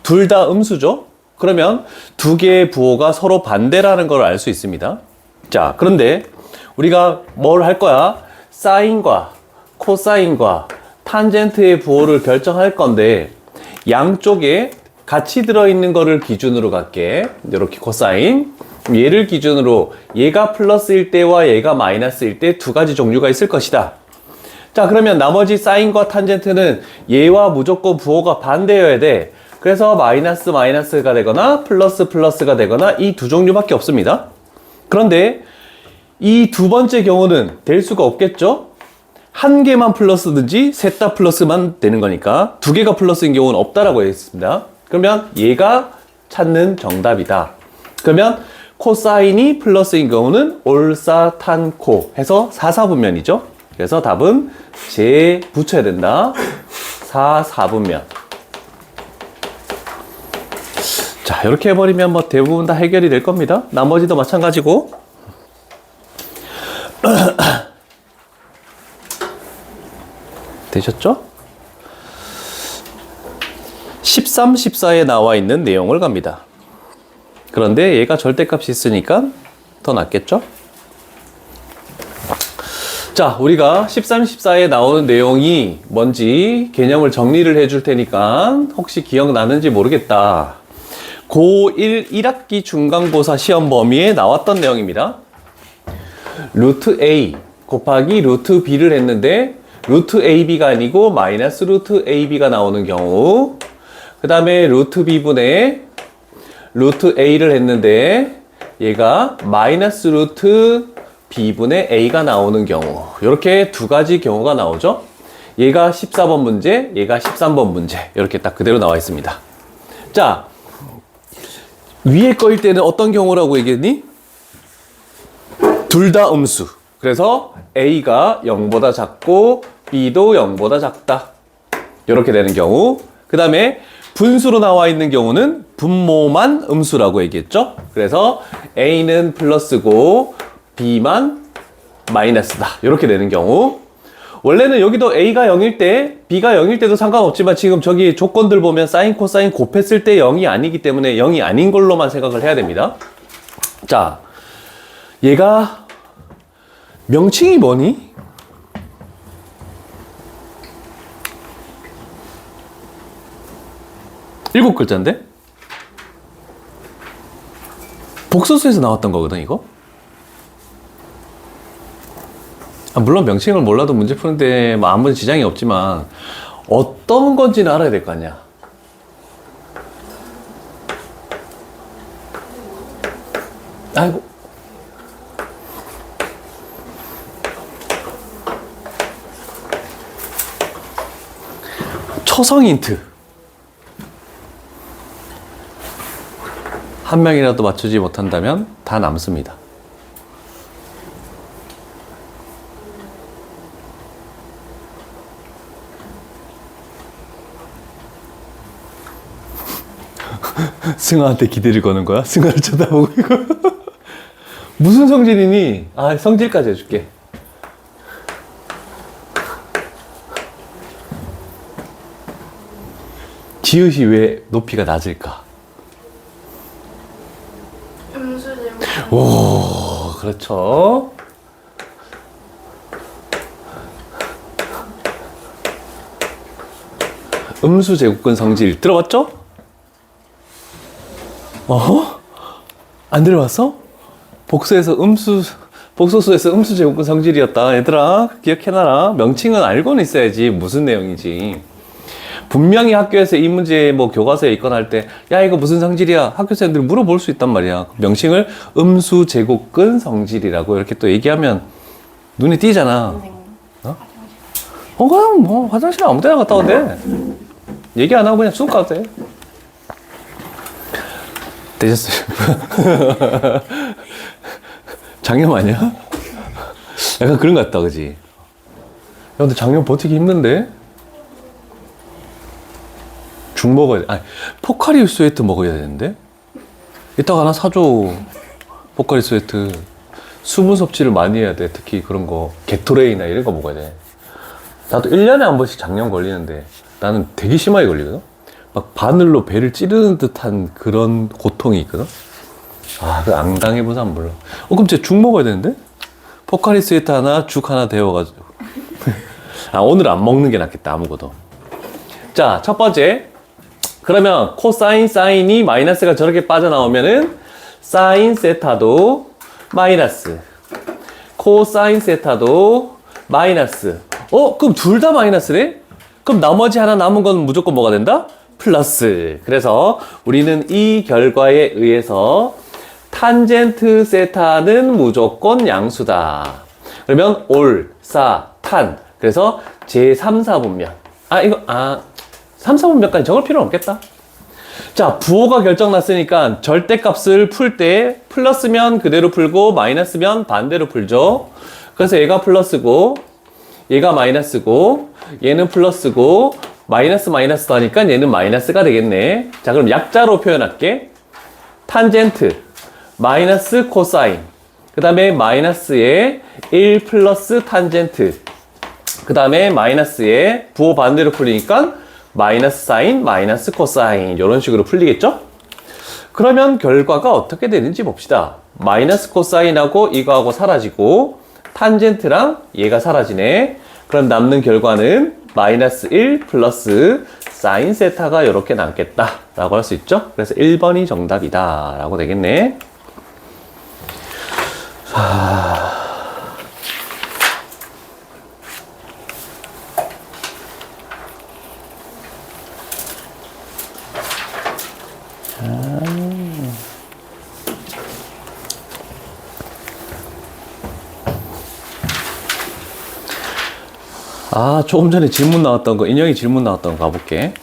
둘 다 음수죠? 그러면 두 개의 부호가 서로 반대라는 걸 알 수 있습니다. 자, 그런데 우리가 뭘 할 거야? 사인과 코사인과 탄젠트의 부호를 결정할 건데, 양쪽에 같이 들어있는 거를 기준으로 갈게. 이렇게 코사인. 얘를 기준으로 얘가 플러스일 때와 얘가 마이너스일 때 두 가지 종류가 있을 것이다. 자, 그러면 나머지 사인과 탄젠트는 얘와 무조건 부호가 반대여야 돼. 그래서 마이너스 마이너스가 되거나 플러스 플러스가 되거나 이 두 종류밖에 없습니다. 그런데 이 두 번째 경우는 될 수가 없겠죠? 한 개만 플러스든지 셋 다 플러스만 되는 거니까 두 개가 플러스인 경우는 없다라고 했습니다. 그러면 얘가 찾는 정답이다. 그러면 코사인이 플러스인 경우는 올사탄코 해서 사사분면이죠. 그래서 답은 제 붙여야 된다. 사사분면. 자, 이렇게 해버리면 뭐 대부분 다 해결이 될 겁니다. 나머지도 마찬가지고. 되셨죠? 13, 14에 나와 있는 내용을 갑니다. 그런데 얘가 절대값이 있으니까 더 낫겠죠? 자, 우리가 13, 14에 나오는 내용이 뭔지 개념을 정리를 해줄 테니까 혹시 기억나는지 모르겠다. 고1 1학기 중간고사 시험 범위에 나왔던 내용입니다. 루트 A 곱하기 루트 B를 했는데 루트 AB가 아니고 마이너스 루트 AB가 나오는 경우, 그 다음에 루트 B분의 루트 A를 했는데 얘가 마이너스 루트 B분의 A가 나오는 경우, 이렇게 두 가지 경우가 나오죠. 얘가 14번 문제, 얘가 13번 문제, 이렇게 딱 그대로 나와 있습니다. 자, 위에 거일 때는 어떤 경우라고 얘기했니? 둘 다 음수. 그래서 A가 0보다 작고 B도 0보다 작다. 이렇게 되는 경우. 그 다음에 분수로 나와 있는 경우는 분모만 음수라고 얘기했죠. 그래서 A는 플러스고 B만 마이너스다. 이렇게 되는 경우. 원래는 여기도 A가 0일 때, B가 0일 때도 상관없지만 지금 저기 조건들 보면 사인, 코사인 곱했을 때 0이 아니기 때문에 0이 아닌 걸로만 생각을 해야 됩니다. 자, 얘가 명칭이 뭐니? 일곱 글자인데? 복소수에서 나왔던 거거든, 이거? 물론 명칭을 몰라도 문제 푸는데 뭐 아무 지장이 없지만 어떤 건지는 알아야 될 거 아니야. 아이고. 초성 힌트. 한 명이라도 맞추지 못한다면 다 남습니다. 승아한테 기대를 거는 거야? 승아를 쳐다보고 이거. 무슨 성질이니? 아, 성질까지 해줄게. 지읒이 왜 높이가 낮을까? 음수제곱. 오, 그렇죠. 음수 제곱근 성질 들어봤죠? 안 들어봤어? 복소수에서 음수 제곱근 성질이었다. 얘들아, 기억해놔라. 명칭은 알고는 있어야지. 무슨 내용인지. 분명히 학교에서 이 문제 뭐 교과서에 있거나 할 때, 야, 이거 무슨 성질이야? 학교생들이 물어볼 수 있단 말이야. 명칭을 음수 제곱근 성질이라고 이렇게 또 얘기하면 눈에 띄잖아. 그냥 뭐 화장실 아무 데나 갔다 와도 돼. 얘기 안 하고 그냥 쑥 가도 돼. 되셨어요? 장염 아니야? 약간 그런 것 같다, 그지? 야, 근데 장염 버티기 힘든데? 죽 먹어야 돼. 아니, 포카리 스웨트 먹어야 되는데? 이따가 하나 사줘. 포카리 스웨트. 수분 섭취를 많이 해야 돼. 특히 그런 거. 게토레이나 이런 거 먹어야 돼. 나도 1년에 한 번씩 장염 걸리는데 나는 되게 심하게 걸리거든? 막 바늘로 배를 찌르는 듯한 그런 고통이 있거든? 아, 그 안 당해본 사람 몰라. 그럼 진짜 죽 먹어야 되는데? 포카리 스웨트 하나, 죽 하나 데워가지고. 아, 오늘 안 먹는 게 낫겠다, 아무것도. 자, 첫 번째. 그러면 코사인, 사인이 마이너스가 저렇게 빠져나오면은 사인 세타도 마이너스. 코사인 세타도 마이너스. 그럼 둘 다 마이너스네? 그럼 나머지 하나 남은 건 무조건 뭐가 된다? 플러스. 그래서 우리는 이 결과에 의해서 탄젠트 세타는 무조건 양수다. 그러면 올, 사, 탄. 그래서 제3, 4분면. 3, 4분면까지 적을 필요는 없겠다. 자, 부호가 결정났으니까 절대값을 풀 때 플러스면 그대로 풀고 마이너스면 반대로 풀죠. 그래서 얘가 플러스고 얘가 마이너스고 얘는 플러스고 마이너스 마이너스도 하니까 얘는 마이너스가 되겠네. 자, 그럼 약자로 표현할게. 탄젠트 마이너스 코사인, 그 다음에 마이너스에 1 플러스 탄젠트, 그 다음에 마이너스에 부호 반대로 풀리니까 마이너스 사인, 마이너스 코사인, 이런 식으로 풀리겠죠? 그러면 결과가 어떻게 되는지 봅시다. 마이너스 코사인하고 이거하고 사라지고 탄젠트랑 얘가 사라지네. 그럼 남는 결과는 마이너스 1 플러스 사인 세타가 이렇게 남겠다 라고 할 수 있죠? 그래서 1번이 정답이다 라고 되겠네. 조금 전에 질문 나왔던 거, 인형이 질문 나왔던 거 가볼게.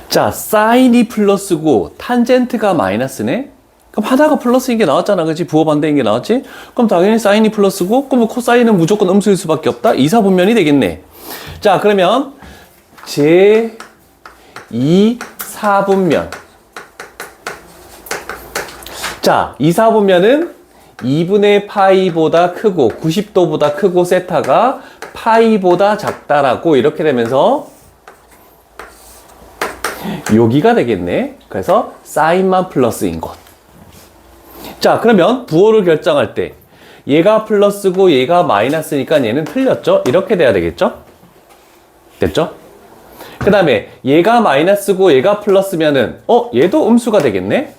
자, 사인이 플러스고 탄젠트가 마이너스네? 그럼 하나가 플러스인 게 나왔잖아. 그치? 부호 반대인 게 나왔지? 그럼 당연히 사인이 플러스고, 그럼 코사인은 무조건 음수일 수밖에 없다? 2, 4분면이 되겠네. 자, 그러면 제 2, 4분면. 자, 2, 4분면은 2분의 파이보다 크고 90도보다 크고 세타가 파이보다 작다라고 이렇게 되면서 여기가 되겠네. 그래서 사인만 플러스인 것. 자, 그러면 부호를 결정할 때 얘가 플러스고 얘가 마이너스니까 얘는 틀렸죠? 이렇게 돼야 되겠죠? 됐죠? 그 다음에 얘가 마이너스고 얘가 플러스면은 얘도 음수가 되겠네?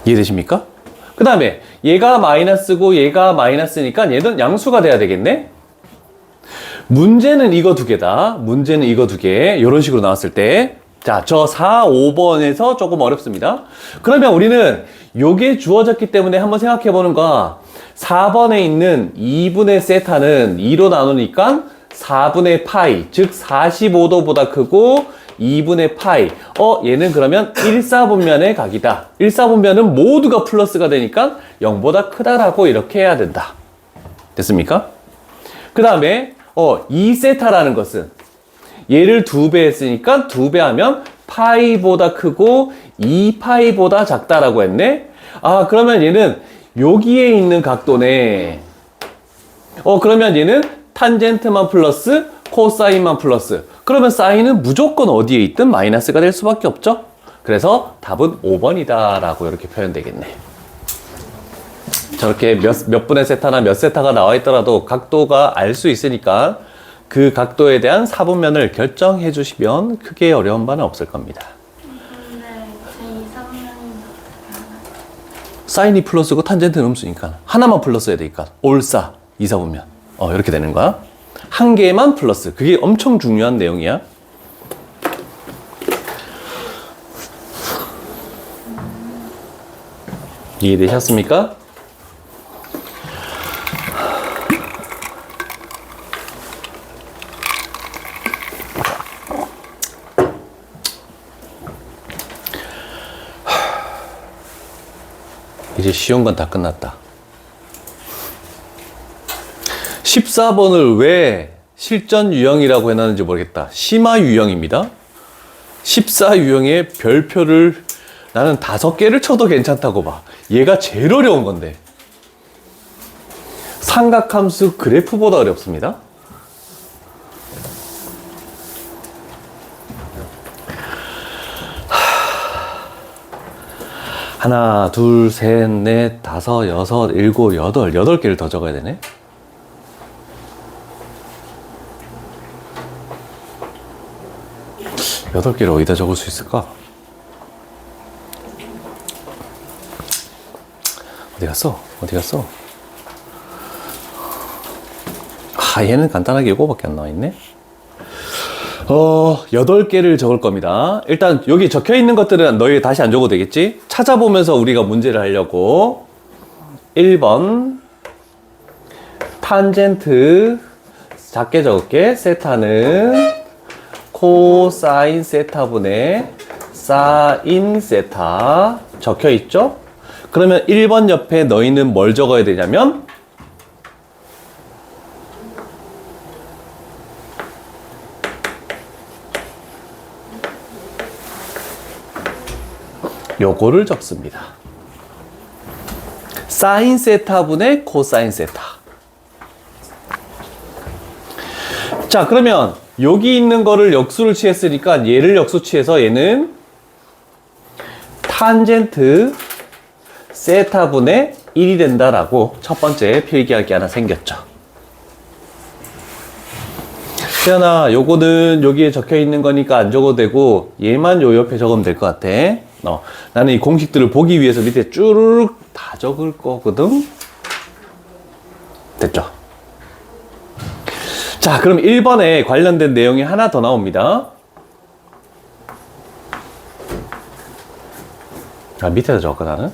이해되십니까? 그 다음에 얘가 마이너스고 얘가 마이너스니까 얘는 양수가 돼야 되겠네? 문제는 이거 두 개다. 문제는 이거 두 개. 이런 식으로 나왔을 때. 자, 저 4, 5번에서 조금 어렵습니다. 그러면 우리는 요게 주어졌기 때문에 한번 생각해 보는 거야. 4번에 있는 2분의 세타는 2로 나누니까 4분의 파이, 즉 45도보다 크고 2분의 파이. 얘는 그러면 1, 4분면의 각이다. 1, 4분면은 모두가 플러스가 되니까 0보다 크다라고 이렇게 해야 된다. 됐습니까? 그 다음에 2세타라는 것은 얘를 2배 했으니까 2배 하면 파이보다 크고 2파이보다 작다라고 했네. 그러면 얘는 여기에 있는 각도네. 그러면 얘는 탄젠트만 플러스 코사인만 플러스. 그러면 사인은 무조건 어디에 있든 마이너스가 될 수밖에 없죠. 그래서 답은 5번이다 라고 이렇게 표현되겠네. 저렇게 몇 분의 세타나 몇 세타가 나와 있더라도 각도가 알 수 있으니까 그 각도에 대한 사분면을 결정해 주시면 크게 어려운 바는 없을 겁니다. 근데 제 2, 3면이 사인이 플러스고 탄젠트는 음수니까 하나만 플러스해야 되니까 올사 2, 4분면 이렇게 되는 거야. 한 개만 플러스. 그게 엄청 중요한 내용이야. 이해되셨습니까? 이제 쉬운 건 다 끝났다. 14번을 왜 실전 유형이라고 해놨는지 모르겠다. 심화 유형입니다. 14유형의 별표를 나는 5개를 쳐도 괜찮다고 봐. 얘가 제일 어려운 건데. 삼각함수 그래프보다 어렵습니다. 하나, 둘, 셋, 넷, 다섯, 여섯, 일곱, 여덟. 8개를 더 적어야 되네. 여덟 개를 어디다 적을 수 있을까? 어디 갔어? 어디 갔어? 아, 얘는 간단하게 이거밖에 안 나와 있네. 8개를 적을 겁니다. 일단 여기 적혀 있는 것들은 너희 다시 안 적어도 되겠지? 찾아보면서 우리가 문제를 하려고. 1번 탄젠트 작게 적을게. 세타는 코사인 세타분의 사인 세타 적혀 있죠? 그러면 1번 옆에 너희는 뭘 적어야 되냐면 요거를 적습니다. 사인 세타분의 코사인 세타. 자, 그러면 여기 있는 거를 역수를 취했으니까 얘를 역수 취해서 얘는 탄젠트 세타분의 1이 된다라고 첫 번째 필기할 게 하나 생겼죠. 태연아, 요거는 여기에 적혀 있는 거니까 안 적어도 되고 얘만 요 옆에 적으면 될 것 같아. 나는 이 공식들을 보기 위해서 밑에 쭈르륵 다 적을 거거든. 됐죠? 자, 그럼 1번에 관련된 내용이 하나 더 나옵니다. 아, 밑에다 적을까, 나는?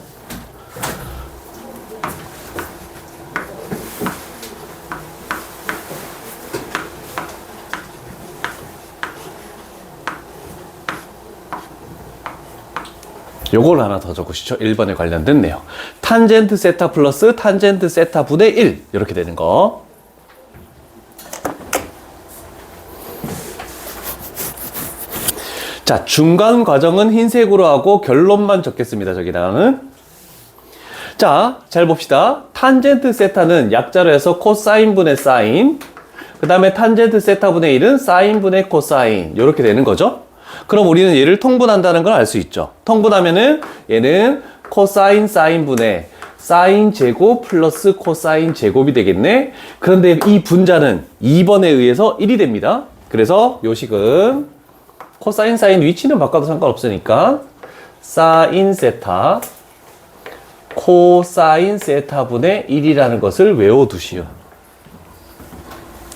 요걸 하나 더 적으시죠. 1번에 관련된 내용. 탄젠트 세타 플러스 탄젠트 세타 분의 1. 이렇게 되는 거. 자, 중간 과정은 흰색으로 하고 결론만 적겠습니다. 저기다가는. 자, 잘 봅시다. 탄젠트 세타는 약자로 해서 코사인 분의 사인. 그 다음에 탄젠트 세타 분의 1은 사인 분의 코사인. 이렇게 되는 거죠. 그럼 우리는 얘를 통분한다는 걸 알 수 있죠. 통분하면은 얘는 코사인 사인 분의 사인 제곱 플러스 코사인 제곱이 되겠네. 그런데 이 분자는 2번에 의해서 1이 됩니다. 그래서 요 식은 코사인 사인 위치는 바꿔도 상관없으니까 사인 세타 코사인 세타 분의 1이라는 것을 외워두시오.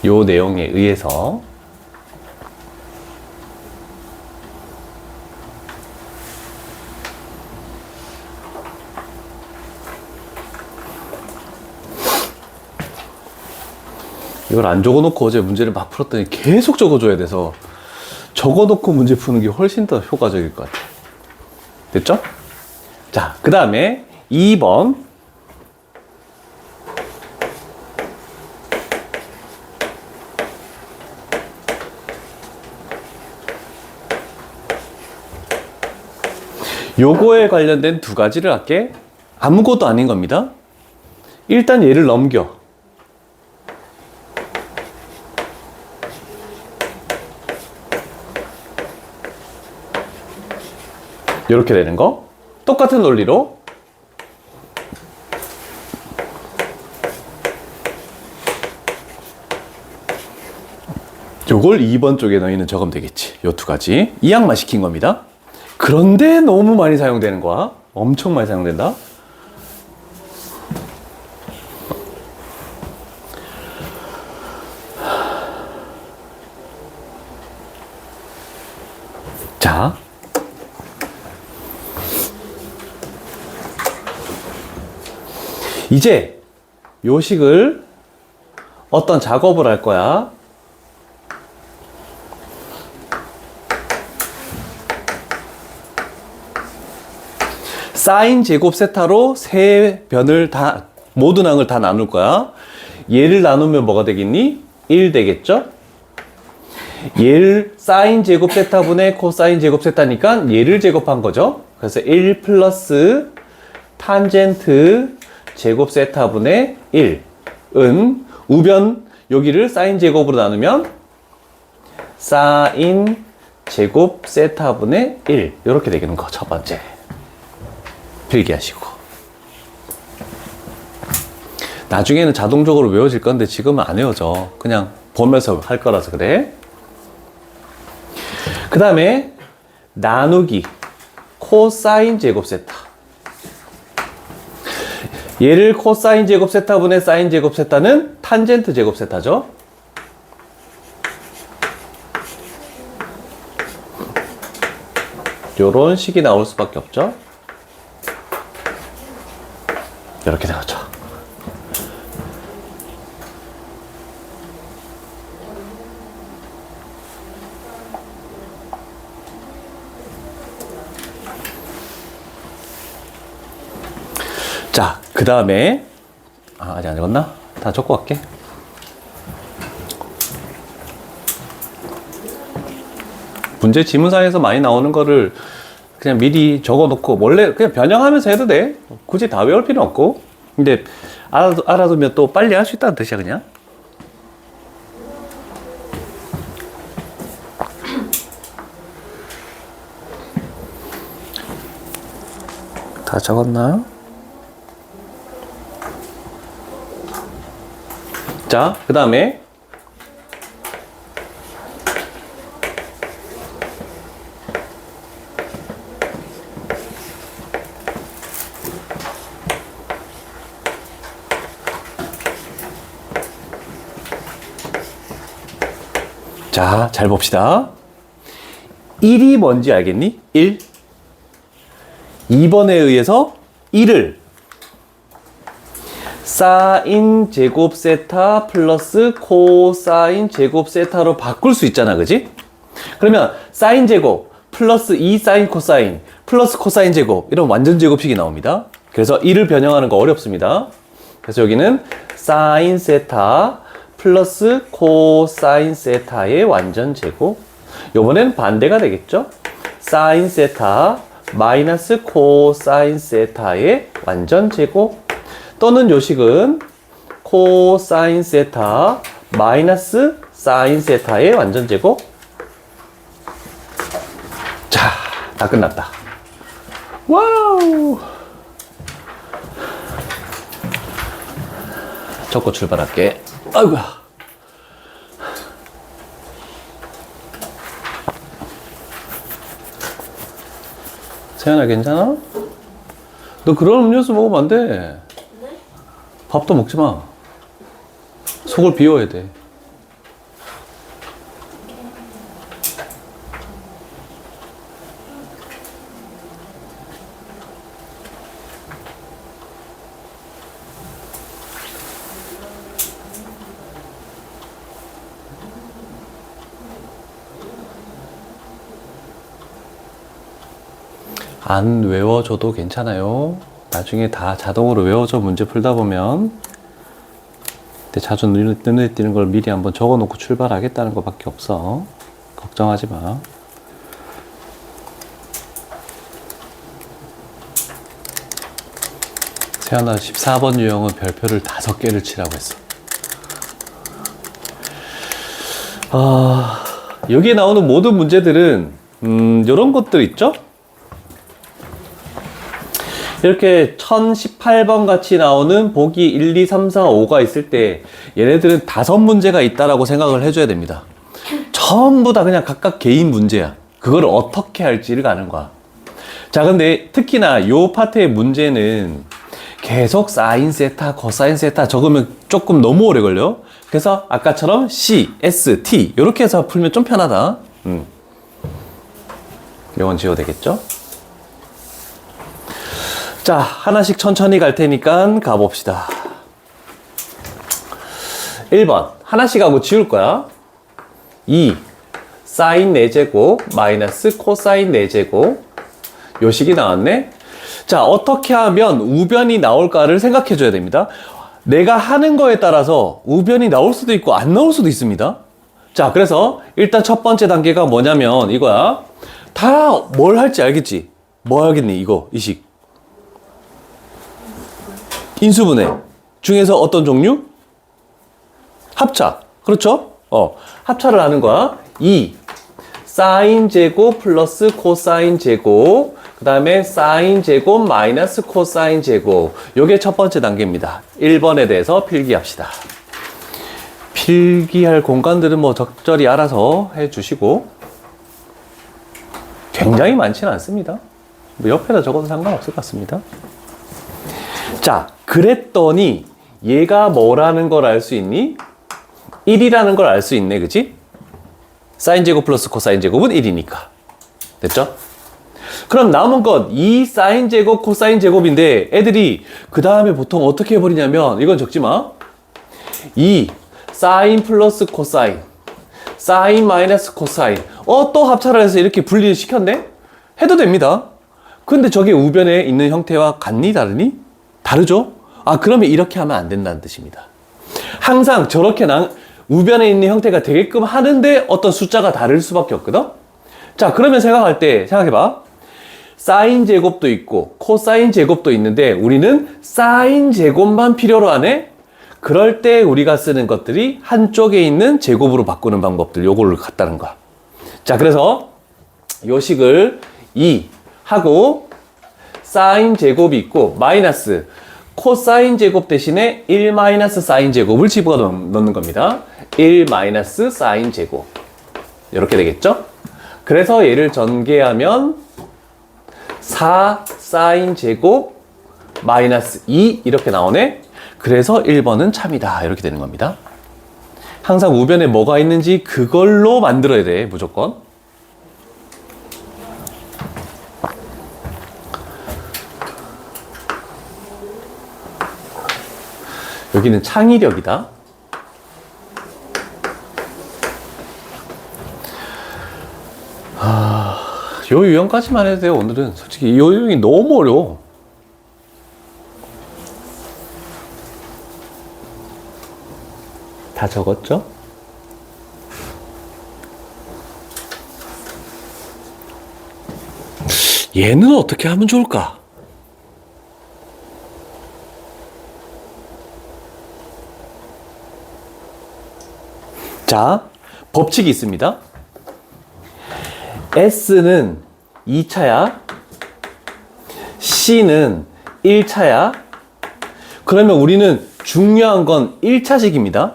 요 내용에 의해서. 이걸 안 적어놓고 어제 문제를 막 풀었더니 계속 적어줘야 돼서 적어놓고 문제 푸는 게 훨씬 더 효과적일 것 같아요. 됐죠? 자, 그 다음에 2번. 요거에 관련된 두 가지를 할게. 아무것도 아닌 겁니다. 일단 얘를 넘겨. 이렇게 되는 거. 똑같은 논리로 요걸 2번 쪽에 너희는 적으면 되겠지. 요 두 가지 이항만 시킨 겁니다. 그런데 너무 많이 사용되는 거야. 엄청 많이 사용된다. 자, 이제 요 식을 어떤 작업을 할 거야. 사인 제곱 세타로 세 변을 다, 모든 항을 다 나눌 거야. 얘를 나누면 뭐가 되겠니? 1 되겠죠? 얘를 사인 제곱 세타분의 코사인 제곱 세타니까 얘를 제곱한 거죠. 그래서 1 플러스 탄젠트 제곱 세타분의 1은 우변 여기를 사인 제곱으로 나누면 사인 제곱 세타분의 1 이렇게 되는 거 첫 번째. 필기하시고 나중에는 자동적으로 외워질 건데 지금은 안 외워져. 그냥 보면서 할 거라서 그래. 그 다음에 나누기 코사인 제곱 세타. 얘를 코사인 제곱 세타분의 사인 제곱 세타는 탄젠트 제곱 세타죠. 요런 식이 나올 수밖에 없죠. 이렇게 되었죠. 자, 그 다음에 아직 안 읽었나? 다 적고 갈게. 문제 지문상에서 많이 나오는 거를 그냥 미리 적어놓고 원래 그냥 변형하면서 해도 돼. 굳이 다 외울 필요 없고. 근데 알아두면 또 빨리 할 수 있다는 뜻이야 그냥. 다 적었나? 자, 그 다음에 자, 잘 봅시다. 1이 뭔지 알겠니? 1. 2번에 의해서 1을 사인 제곱 세타 플러스 코사인 제곱 세타로 바꿀 수 있잖아, 그지? 그러면 사인 제곱 플러스 2 사인 코사인 플러스 코사인 제곱 이런 완전 제곱식이 나옵니다. 그래서 1을 변형하는 거 어렵습니다. 그래서 여기는 사인 세타 플러스 코사인 세타의 완전 제곱. 요번엔 반대가 되겠죠? 사인 세타 마이너스 코사인 세타의 완전 제곱. 또는 요식은 코사인 세타 마이너스 사인 세타의 완전 제곱. 자, 다 끝났다. 와우! 적고 출발할게. 아이고야. 세연아, 괜찮아? 너 그런 음료수 먹으면 안 돼. 네? 밥도 먹지 마. 속을 비워야 돼. 안 외워줘도 괜찮아요. 나중에 다 자동으로 외워져 문제 풀다 보면. 근데 자주 눈에 띄는 걸 미리 한번 적어놓고 출발하겠다는 것밖에 없어. 걱정하지 마. 세연아, 14번 유형은 별표를 5개를 치라고 했어. 여기에 나오는 모든 문제들은 이런 것들 있죠? 이렇게 1018번 같이 나오는 보기 1, 2, 3, 4, 5가 있을 때 얘네들은 5문제가 있다라고 생각을 해줘야 됩니다. 전부 다 그냥 각각 개인 문제야. 그걸 어떻게 할지를 가는 거야. 자, 근데 특히나 요 파트의 문제는 계속 사인 세타, 코사인 세타 적으면 조금 너무 오래 걸려. 그래서 아까처럼 C, S, T 이렇게 해서 풀면 좀 편하다. 이건 지워도 되겠죠? 자, 하나씩 천천히 갈 테니까 가봅시다. 1번 하나씩 하고 지울 거야. 2 사인 4제곱 마이너스 코사인 4제곱 요 식이 나왔네. 자, 어떻게 하면 우변이 나올까를 생각해 줘야 됩니다. 내가 하는 거에 따라서 우변이 나올 수도 있고 안 나올 수도 있습니다. 자, 그래서 일단 첫 번째 단계가 뭐냐면 이거야. 다 뭘 할지 알겠지? 뭐 하겠니? 이거, 이 식. 인수분해 중에서 어떤 종류? 합차. 그렇죠? 합차를 하는 거야. 2. 사인 제곱 플러스 코사인 제곱. 그 다음에 사인 제곱 마이너스 코사인 제곱. 요게 첫 번째 단계입니다. 1번에 대해서 필기합시다. 필기할 공간들은 뭐 적절히 알아서 해주시고, 굉장히 많지는 않습니다. 뭐 옆에다 적어도 상관없을 것 같습니다. 자, 그랬더니 얘가 뭐라는 걸 알 수 있니? 1이라는 걸 알 수 있네, 그치? 사인 제곱 플러스 코사인 제곱은 1이니까. 됐죠? 그럼 남은 것, 이 사인 제곱, 코사인 제곱인데 애들이 그 다음에 보통 어떻게 해버리냐면, 이건 적지 마. 2 사인 플러스 코사인, 사인 마이너스 코사인. 또 합차를 해서 이렇게 분리를 시켰네? 해도 됩니다. 근데 저게 우변에 있는 형태와 같니, 다르니? 다르죠? 그러면 이렇게 하면 안 된다는 뜻입니다. 항상 저렇게 우변에 있는 형태가 되게끔 하는데 어떤 숫자가 다를 수밖에 없거든? 자, 그러면 생각해봐. 사인 제곱도 있고 코사인 제곱도 있는데 우리는 사인 제곱만 필요로 하네? 그럴 때 우리가 쓰는 것들이 한쪽에 있는 제곱으로 바꾸는 방법들, 요거를 갖다는 거야. 자, 그래서 요 식을 2 하고 사인 제곱이 있고 마이너스 코사인 제곱 대신에 1 마이너스 사인 제곱을 집어넣는 겁니다. 1 마이너스 사인 제곱. 이렇게 되겠죠? 그래서 얘를 전개하면 4 사인 제곱 마이너스 2 이렇게 나오네. 그래서 1번은 참이다. 이렇게 되는 겁니다. 항상 우변에 뭐가 있는지 그걸로 만들어야 돼, 무조건. 여기는 창의력이다. 요 유형까지만 해도 돼요, 오늘은. 솔직히 이 유형이 너무 어려워. 다 적었죠? 얘는 어떻게 하면 좋을까? 자, 법칙이 있습니다. S는 2차야. C는 1차야. 그러면 우리는 중요한 건 1차식입니다.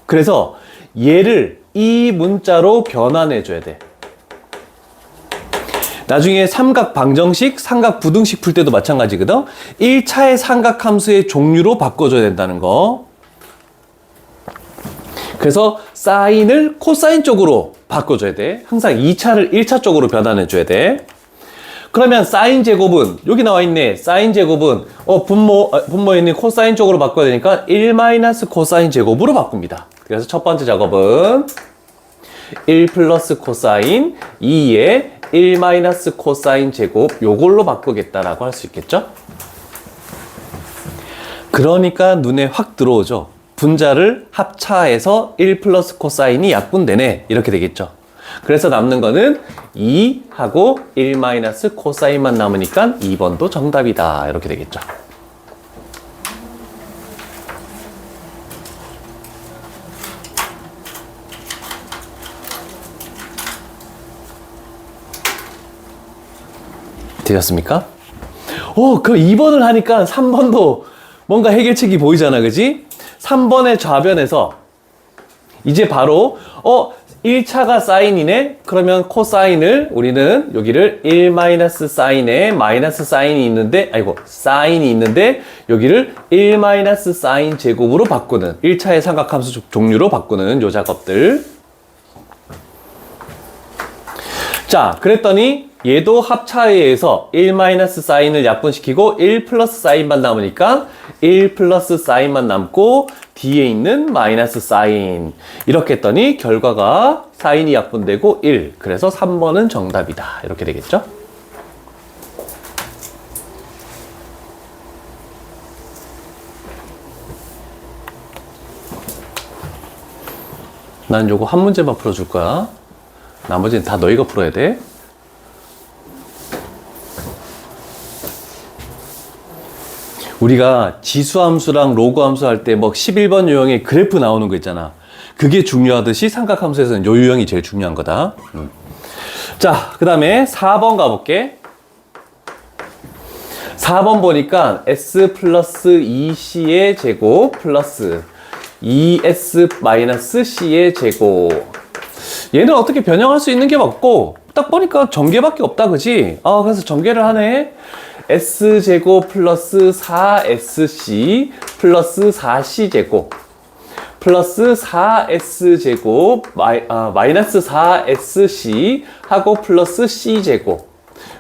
그래서 얘를 이 문자로 변환해 줘야 돼. 나중에 삼각 방정식, 삼각 부등식 풀 때도 마찬가지거든. 1차의 삼각함수의 종류로 바꿔줘야 된다는 거. 그래서 사인을 코사인 쪽으로 바꿔줘야 돼. 항상 2차를 1차 쪽으로 변환해줘야 돼. 그러면 사인 제곱은 여기 나와 있네. 사인 제곱은 분모에 있는 코사인 쪽으로 바꿔야 되니까 1 마이너스 코사인 제곱으로 바꿉니다. 그래서 첫 번째 작업은 1 플러스 코사인 2에 1 마이너스 코사인 제곱 요걸로 바꾸겠다라고 할 수 있겠죠? 그러니까 눈에 확 들어오죠. 분자를 합차해서 1 플러스 코사인이 약분되네. 이렇게 되겠죠. 그래서 남는 거는 2하고 1 마이너스 코사인만 남으니까 2번도 정답이다. 이렇게 되겠죠. 되셨습니까? 그럼 2번을 하니까 3번도 뭔가 해결책이 보이잖아, 그지? 3번의 좌변에서 이제 바로 1차가 사인이네? 그러면 코사인을 우리는 여기를 1 마이너스 사인에 마이너스 사인이 있는데 사인이 있는데 여기를 1 마이너스 사인 제곱으로 바꾸는 1차의 삼각함수 종류로 바꾸는 요 작업들. 자, 그랬더니 얘도 합차에 의해서 1 마이너스 사인을 약분시키고 1 플러스 사인만 남으니까 1 플러스 사인만 남고 뒤에 있는 마이너스 사인. 이렇게 했더니 결과가 사인이 약분되고 1. 그래서 3번은 정답이다. 이렇게 되겠죠? 난 요거 한 문제만 풀어줄 거야. 나머지는 다 너희가 풀어야 돼. 우리가 지수함수랑 로그함수 할 때 뭐 11번 유형에 그래프 나오는 거 있잖아. 그게 중요하듯이 삼각함수에서는 요 유형이 제일 중요한 거다. 자, 그 다음에 4번 가볼게. 4번 보니까 s 플러스 2c의 제곱 플러스 2s 마이너스 c의 제곱. 얘는 어떻게 변형할 수 있는 게 없고 딱 보니까 전개밖에 없다, 그지? 그래서 전개를 하네. s제곱 플러스 4sc 플러스 4c제곱 플러스 4s제곱 마이너스 4sc 하고 플러스 c제곱.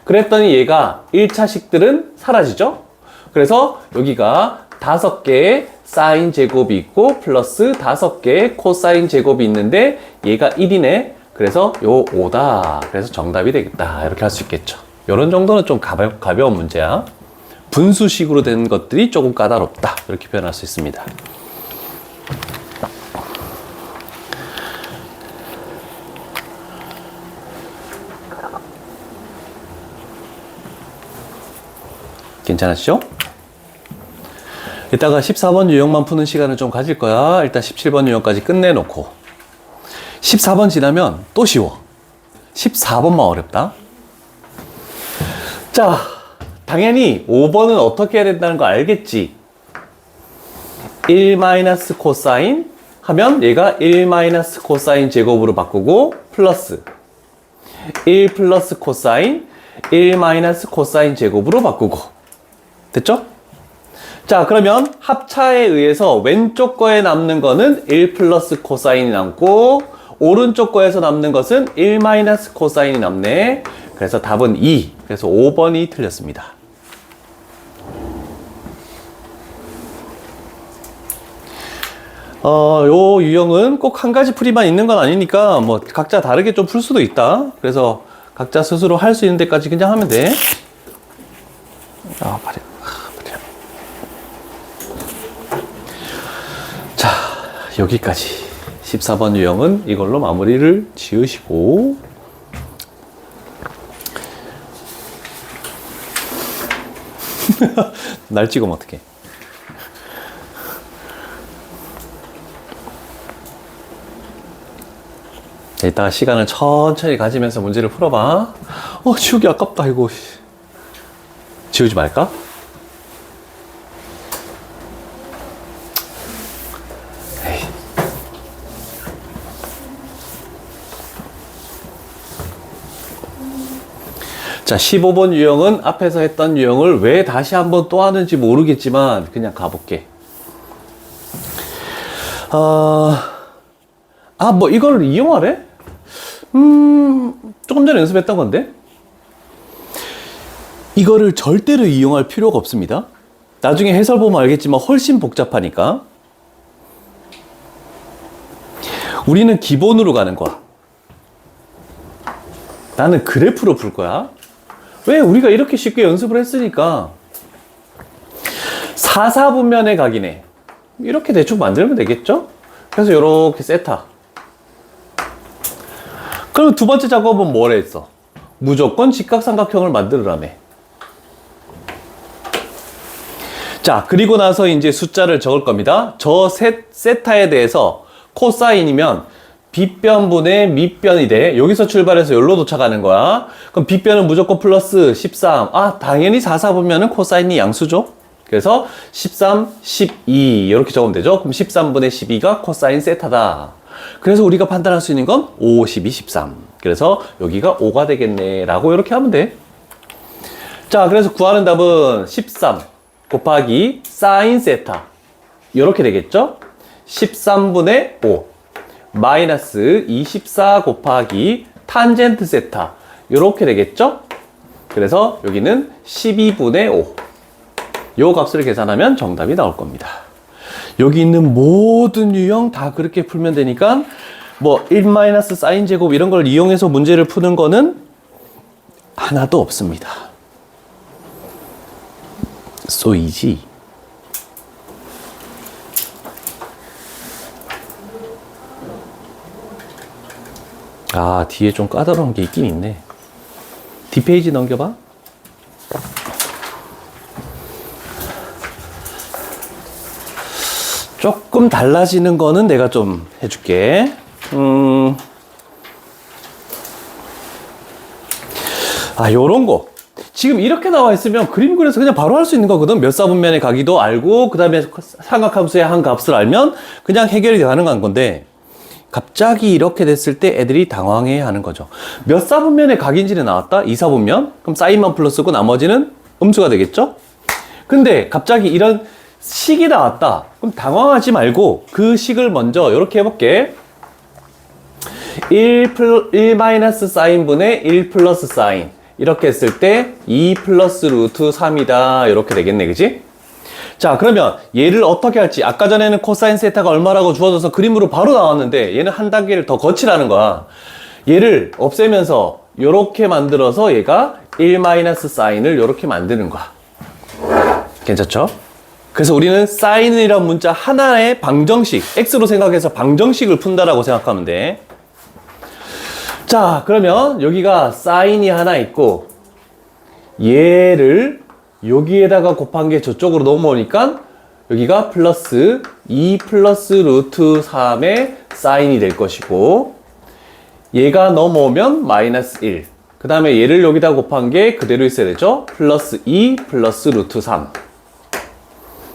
그랬더니 얘가 1차식들은 사라지죠? 그래서 여기가 5개의 사인 제곱이 있고 플러스 5개의 코사인 제곱이 있는데 얘가 1이네. 그래서 요 5다. 그래서 정답이 되겠다. 이렇게 할 수 있겠죠. 이런 정도는 좀 가벼운 문제야. 분수식으로 된 것들이 조금 까다롭다. 이렇게 표현할 수 있습니다. 괜찮으시죠? 이따가 14번 유형만 푸는 시간을 좀 가질 거야. 일단 17번 유형까지 끝내놓고 14번 지나면 또 쉬워. 14번만 어렵다. 자, 당연히 5번은 어떻게 해야 된다는 거 알겠지? 1 마이너스 코사인 하면 얘가 1 마이너스 코사인 제곱으로 바꾸고 플러스 1 플러스 코사인 1 마이너스 코사인 제곱으로 바꾸고. 됐죠? 자, 그러면 합차에 의해서 왼쪽 거에 남는 거는 1 플러스 코사인이 남고 오른쪽 거에서 남는 것은 1 마이너스 코사인이 남네. 그래서 답은 2. 그래서 5번이 틀렸습니다. 요 유형은 꼭 한 가지 풀이만 있는 건 아니니까 뭐 각자 다르게 좀 풀 수도 있다. 그래서 각자 스스로 할 수 있는 데까지 그냥 하면 돼. 발이. 자, 여기까지 14번 유형은 이걸로 마무리를 지으시고 날 찍으면 어떡해. 이따가 시간을 천천히 가지면서 문제를 풀어봐. 지우기 아깝다 이거. 지우지 말까? 에이. 자, 15번 유형은 앞에서 했던 유형을 왜 다시 한번 또 하는지 모르겠지만 그냥 가볼게. 뭐 이걸 이용하래? 조금 전에 연습했던 건데 이거를 절대로 이용할 필요가 없습니다. 나중에 해설 보면 알겠지만 훨씬 복잡하니까 우리는 기본으로 가는 거야. 나는 그래프로 풀 거야. 왜? 우리가 이렇게 쉽게 연습을 했으니까. 사사분면의 각이네. 이렇게 대충 만들면 되겠죠? 그래서 이렇게 세타. 그럼 두 번째 작업은 뭘 했어? 무조건 직각삼각형을 만들으라며. 자, 그리고 나서 이제 숫자를 적을 겁니다. 저 세타에 대해서 코사인이면 빗변분의 밑변이 돼. 여기서 출발해서 여기로 도착하는 거야. 그럼 빗변은 무조건 플러스 13. 당연히 4사분면은 코사인이 양수죠. 그래서 13, 12 이렇게 적으면 되죠. 그럼 13분의 12가 코사인 세타다. 그래서 우리가 판단할 수 있는 건 5, 12, 13. 그래서 여기가 5가 되겠네 라고 이렇게 하면 돼. 자, 그래서 구하는 답은 13 곱하기 사인 세타 이렇게 되겠죠. 13분의 5 마이너스 24 곱하기 탄젠트 세타 이렇게 되겠죠. 그래서 여기는 12분의 5 요 값을 계산하면 정답이 나올 겁니다. 여기 있는 모든 유형 다 그렇게 풀면 되니까 뭐 1 마이너스 사인 제곱 이런 걸 이용해서 문제를 푸는 거는 하나도 없습니다. So easy. 아, 뒤에 좀 까다로운 게 있긴 있네. 뒷페이지 넘겨봐. 조금 달라지는 거는 내가 좀 해줄게. 요런 거. 지금 이렇게 나와 있으면 그림 그려서 그냥 바로 할 수 있는 거거든. 몇 사분면의 각이도 알고, 그 다음에 삼각함수의 한 값을 알면 그냥 해결이 가능한 건데, 갑자기 이렇게 됐을 때 애들이 당황해 하는 거죠. 몇 사분면의 각인지는 나왔다? 2사분면? 그럼 사인만 플러스고 나머지는 음수가 되겠죠? 근데 갑자기 이런 식이 나왔다. 그럼 당황하지 말고 그 식을 먼저 이렇게 해볼게. 1 마이너스 사인분의 1 플러스 사인. 이렇게 했을 때 2 플러스 루트 3이다. 이렇게 되겠네. 그지? 자, 그러면 얘를 어떻게 할지. 아까 전에는 코사인 세타가 얼마라고 주어져서 그림으로 바로 나왔는데 얘는 한 단계를 더 거치라는 거야. 얘를 없애면서 이렇게 만들어서 얘가 1 마이너스 사인을 이렇게 만드는 거야. 괜찮죠? 그래서 우리는 사인이란 문자 하나의 방정식, x로 생각해서 방정식을 푼다라고 생각하면 돼. 자, 그러면 여기가 사인이 하나 있고 얘를 여기에다가 곱한 게 저쪽으로 넘어오니까 여기가 플러스 2 플러스 루트 3의 사인이 될 것이고 얘가 넘어오면 마이너스 1. 그 다음에 얘를 여기다 곱한 게 그대로 있어야 되죠. 플러스 2 플러스 루트 3.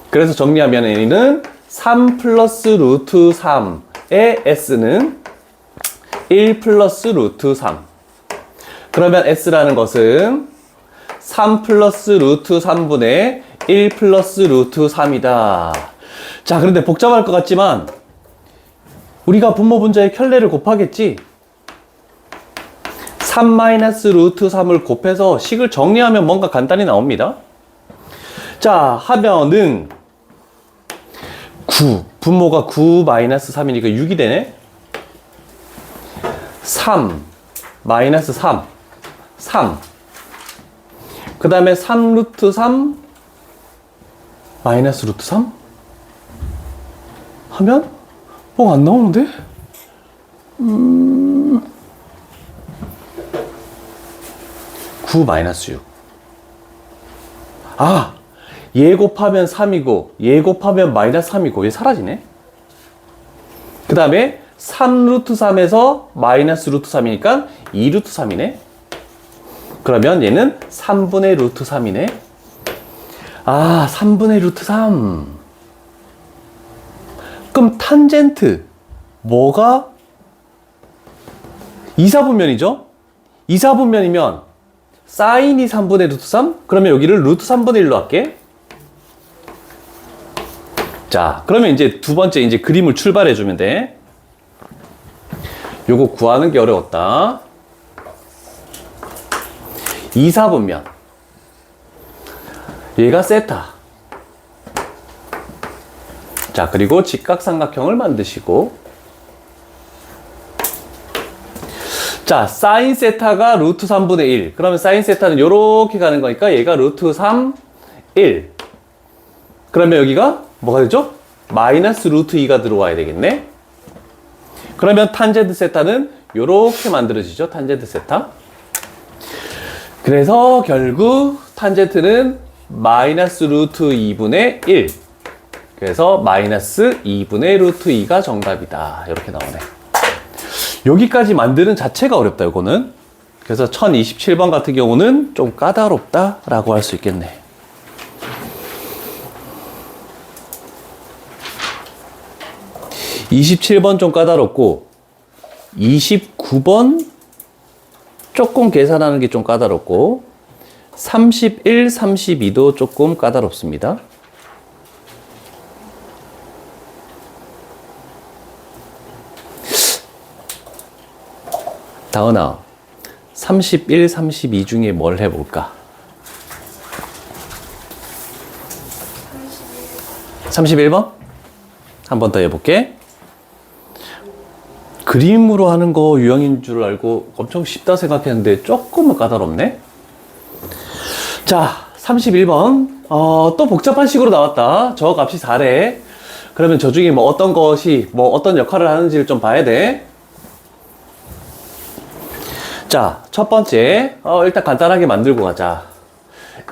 그래서 정리하면 얘는 3 플러스 루트 3의 s는 1 플러스 루트 3. 그러면 s라는 것은 3 플러스 루트 3분의 1 플러스 루트 3이다. 자, 그런데 복잡할 것 같지만 우리가 분모 분자의 켤레를 곱하겠지. 3 마이너스 루트 3을 곱해서 식을 정리하면 뭔가 간단히 나옵니다. 자, 하면은 9, 분모가 9 마이너스 3이니까 6이 되네. 3 마이너스 3 그 다음에 3 루트 3 마이너스 루트 3 하면 뭐가 안 나오는데? 9 마이너스 6. 아, 얘 곱하면 3이고 얘 곱하면 마이너스 3이고 얘 사라지네. 그 다음에 3 루트 3에서 마이너스 루트 3이니까 2 루트 3이네. 그러면 얘는 3분의 루트 3이네. 아, 3분의 루트 3. 그럼 탄젠트 뭐가 2사분면이죠? 2사분면이면 사인이 3분의 루트 3? 그러면 여기를 루트 3분의 1로 할게. 자, 그러면 이제 두 번째 이제 그림을 출발해 주면 돼. 요거 구하는 게 어려웠다. 2사분면. 얘가 세타. 자, 그리고 직각삼각형을 만드시고. 자, 사인 세타가 루트 3분의 1. 그러면 사인 세타는 요렇게 가는 거니까 얘가 루트 3, 1. 그러면 여기가 뭐가 되죠? 마이너스 루트 2가 들어와야 되겠네. 그러면 탄젠트 세타는 요렇게 만들어지죠. 탄젠트 세타. 그래서 결국 탄젠트는 마이너스 루트 2분의 1. 그래서 마이너스 2분의 루트 2가 정답이다. 이렇게 나오네. 여기까지 만드는 자체가 어렵다, 이거는. 그래서 1027번 같은 경우는 좀 까다롭다라고 할 수 있겠네. (27번) 좀 까다롭고 29번 조금 계산하는 게 좀 까다롭고 31, 32도 조금 까다롭습니다. 다은아, 31, 32 중에 뭘 해볼까? 31번? 한 번 더 해볼게. 그림으로 하는 거 유형인 줄 알고 엄청 쉽다 생각했는데 조금은 까다롭네. 자, 31번. 또 복잡한 식으로 나왔다. 저 값이 4래. 그러면 저 중에 뭐 어떤 것이 뭐 어떤 역할을 하는지를 좀 봐야 돼. 자, 첫 번째, 일단 간단하게 만들고 가자.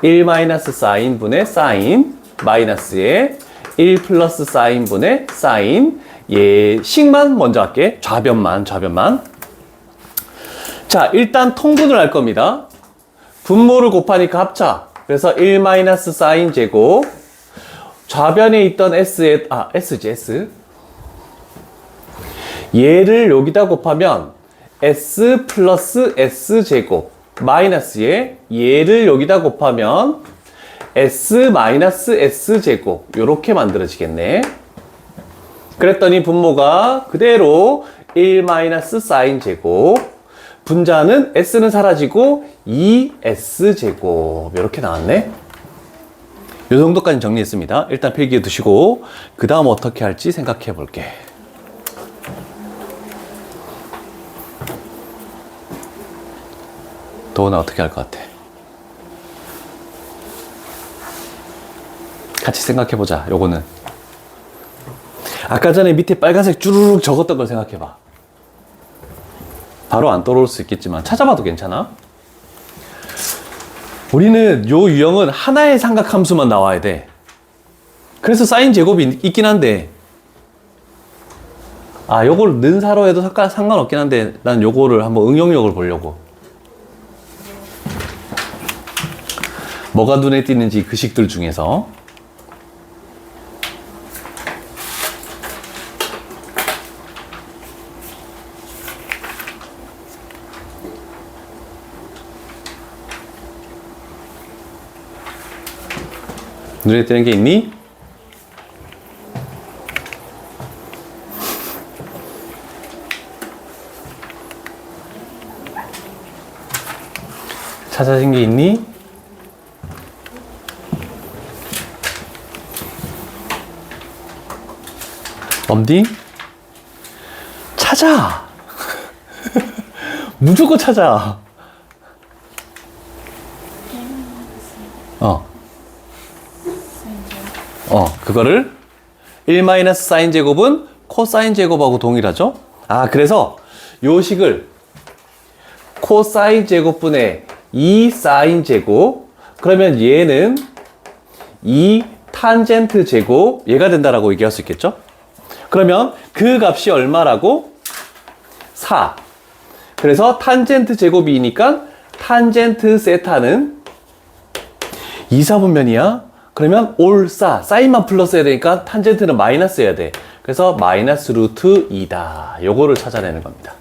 1 마이너스 사인 분의 사인, 마이너스에 1 플러스 사인 분의 사인, 예식만 먼저 할게. 좌변만. 자, 일단 통분을 할 겁니다. 분모를 곱하니까 합차. 그래서 1 마이너스 사인 제곱, 좌변에 있던 S지, S. 얘를 여기다 곱하면 S 플러스 S 제곱, 마이너스에 얘를 여기다 곱하면 S 마이너스 S 제곱, 요렇게 만들어지겠네. 그랬더니 분모가 그대로 1 마이너스 사인 제곱, 분자는 S는 사라지고 2S 제곱, 요렇게 나왔네. 요 정도까지 정리했습니다. 일단 필기해 두시고 그 다음 어떻게 할지 생각해 볼게. 도훈아 어떻게 할 것 같아? 같이 생각해 보자. 요거는 아까 전에 밑에 빨간색 주르륵 적었던 걸 생각해 봐. 바로 안 떠오를 수 있겠지만 찾아봐도 괜찮아. 우리는 요 유형은 하나의 삼각함수만 나와야 돼. 그래서 사인 제곱이 있긴 한데, 요걸 는사로 해도 상관없긴 한데 난 요거를 한번 응용력을 보려고. 뭐가 눈에 띄는지 그 식들 중에서. 눈에 띄는 게 있니? 찾아진 게 있니? 없니? 찾아! 무조건 찾아! 그거를 1 마이너스 사인 제곱은 코사인 제곱하고 동일하죠? 그래서 요 식을 코사인 제곱분의 2 사인 제곱, 그러면 얘는 2 탄젠트 제곱, 얘가 된다라고 얘기할 수 있겠죠? 그러면 그 값이 얼마라고? 4. 그래서 탄젠트 제곱이니까 탄젠트 세타는 2, 4분면이야. 그러면 올싸, 사인만 플러스 해야 되니까 탄젠트는 마이너스 해야 돼. 그래서 마이너스 루트 2다. 요거를 찾아내는 겁니다.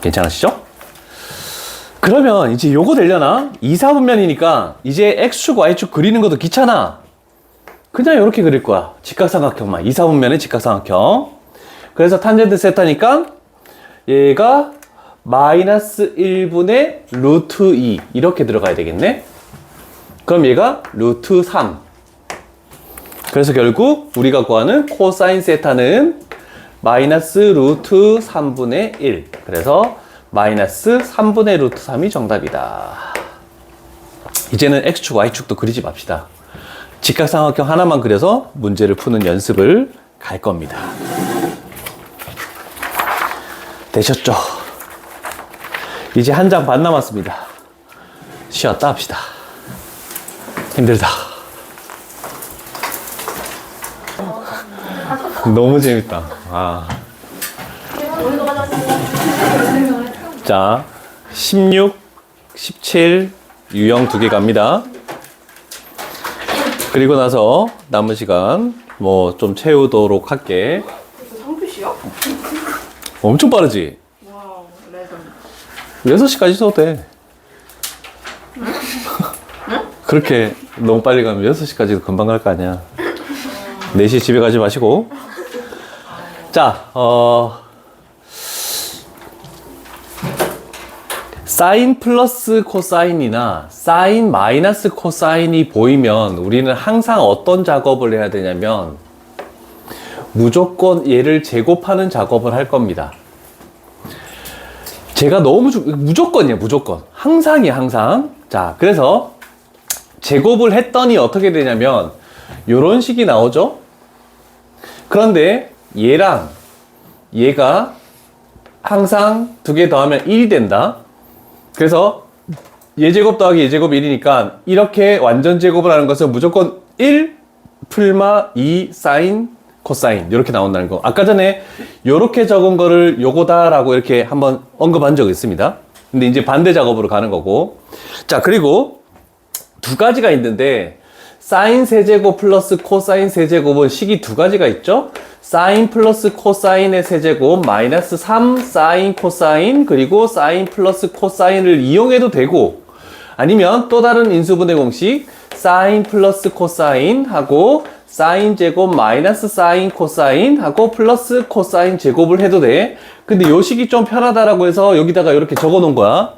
괜찮으시죠? 그러면 이제 요거 되려나? 2, 4분면이니까 이제 X축, Y축 그리는 것도 귀찮아. 그냥 이렇게 그릴 거야. 직각삼각형만. 2, 4분면의 직각삼각형. 그래서 탄젠트 세타니까 얘가 마이너스 1분의 루트 2 이렇게 들어가야 되겠네. 그럼 얘가 루트 3. 그래서 결국 우리가 구하는 코사인 세타는 마이너스 루트 3분의 1. 그래서 마이너스 3분의 루트 3이 정답이다. 이제는 X축, Y축도 그리지 맙시다. 직각삼각형 하나만 그려서 문제를 푸는 연습을 갈 겁니다. 되셨죠? 이제 한 장 반 남았습니다. 쉬었다 합시다. 힘들다. 너무 재밌다. 자, 16, 17 유형 2개 갑니다. 그리고 나서 남은 시간 뭐 좀 채우도록 할게. 상표시요? 엄청 빠르지? 와우, 레전드. 6시까지 써도 돼. 그렇게 너무 빨리 가면 6시까지도 금방 갈 거 아니야. 4시에 집에 가지 마시고. 자, 사인 플러스 코사인이나 사인 마이너스 코사인이 보이면 우리는 항상 어떤 작업을 해야 되냐면 무조건 얘를 제곱하는 작업을 할 겁니다. 제가 너무 무조건이야, 무조건. 항상이야, 항상. 자, 그래서 제곱을 했더니 어떻게 되냐면 요런 식이 나오죠? 그런데 얘랑 얘가 항상 두 개 더하면 1이 된다. 그래서 예제곱 더하기 예제곱 1이니까 이렇게 완전 제곱을 하는 것은 무조건 1 풀마 2 사인 코사인 이렇게 나온다는 거. 아까 전에 이렇게 적은 거를 요거다라고 이렇게 한번 언급한 적이 있습니다. 근데 이제 반대 작업으로 가는 거고. 자, 그리고 두 가지가 있는데 사인 세제곱 플러스 코사인 세제곱은 식이 두 가지가 있죠. 사인 플러스 코사인의 세제곱 마이너스 3 사인 코사인 그리고 사인 플러스 코사인을 이용해도 되고, 아니면 또 다른 인수분해 공식 사인 플러스 코사인 하고 사인 제곱 마이너스 사인 코사인 하고 플러스 코사인 제곱을 해도 돼. 근데 요 식이 좀 편하다라고 해서 여기다가 이렇게 적어 놓은 거야.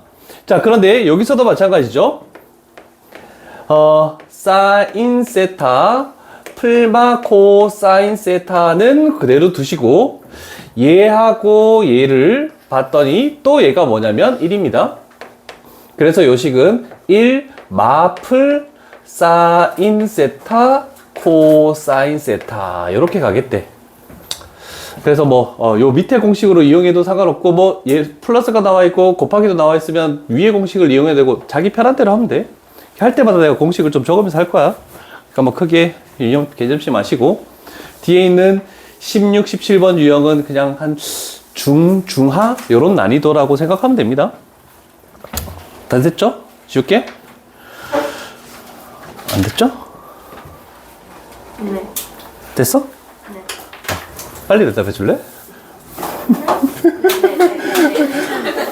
자, 그런데 여기서도 마찬가지죠. 사인 세타 풀마 코사인 세타는 그대로 두시고, 얘하고 얘를 봤더니 또 얘가 뭐냐면 1입니다. 그래서 요 식은 1 마플 사인 세타 코사인 세타 이렇게 가겠대. 그래서 요 밑에 공식으로 이용해도 상관없고, 얘 플러스가 나와 있고 곱하기도 나와 있으면 위에 공식을 이용해도 되고 자기 편한 대로 하면 돼. 할 때마다 내가 공식을 좀 적으면서 할 거야. 그러니까 크게 유형 개점시 마시고, 뒤에 있는 16, 17번 유형은 그냥 한 중하 요런 난이도라고 생각하면 됩니다. 다 됐죠? 쉽게? 안 됐죠? 네. 됐어? 네. 빨리 대답해 줄래?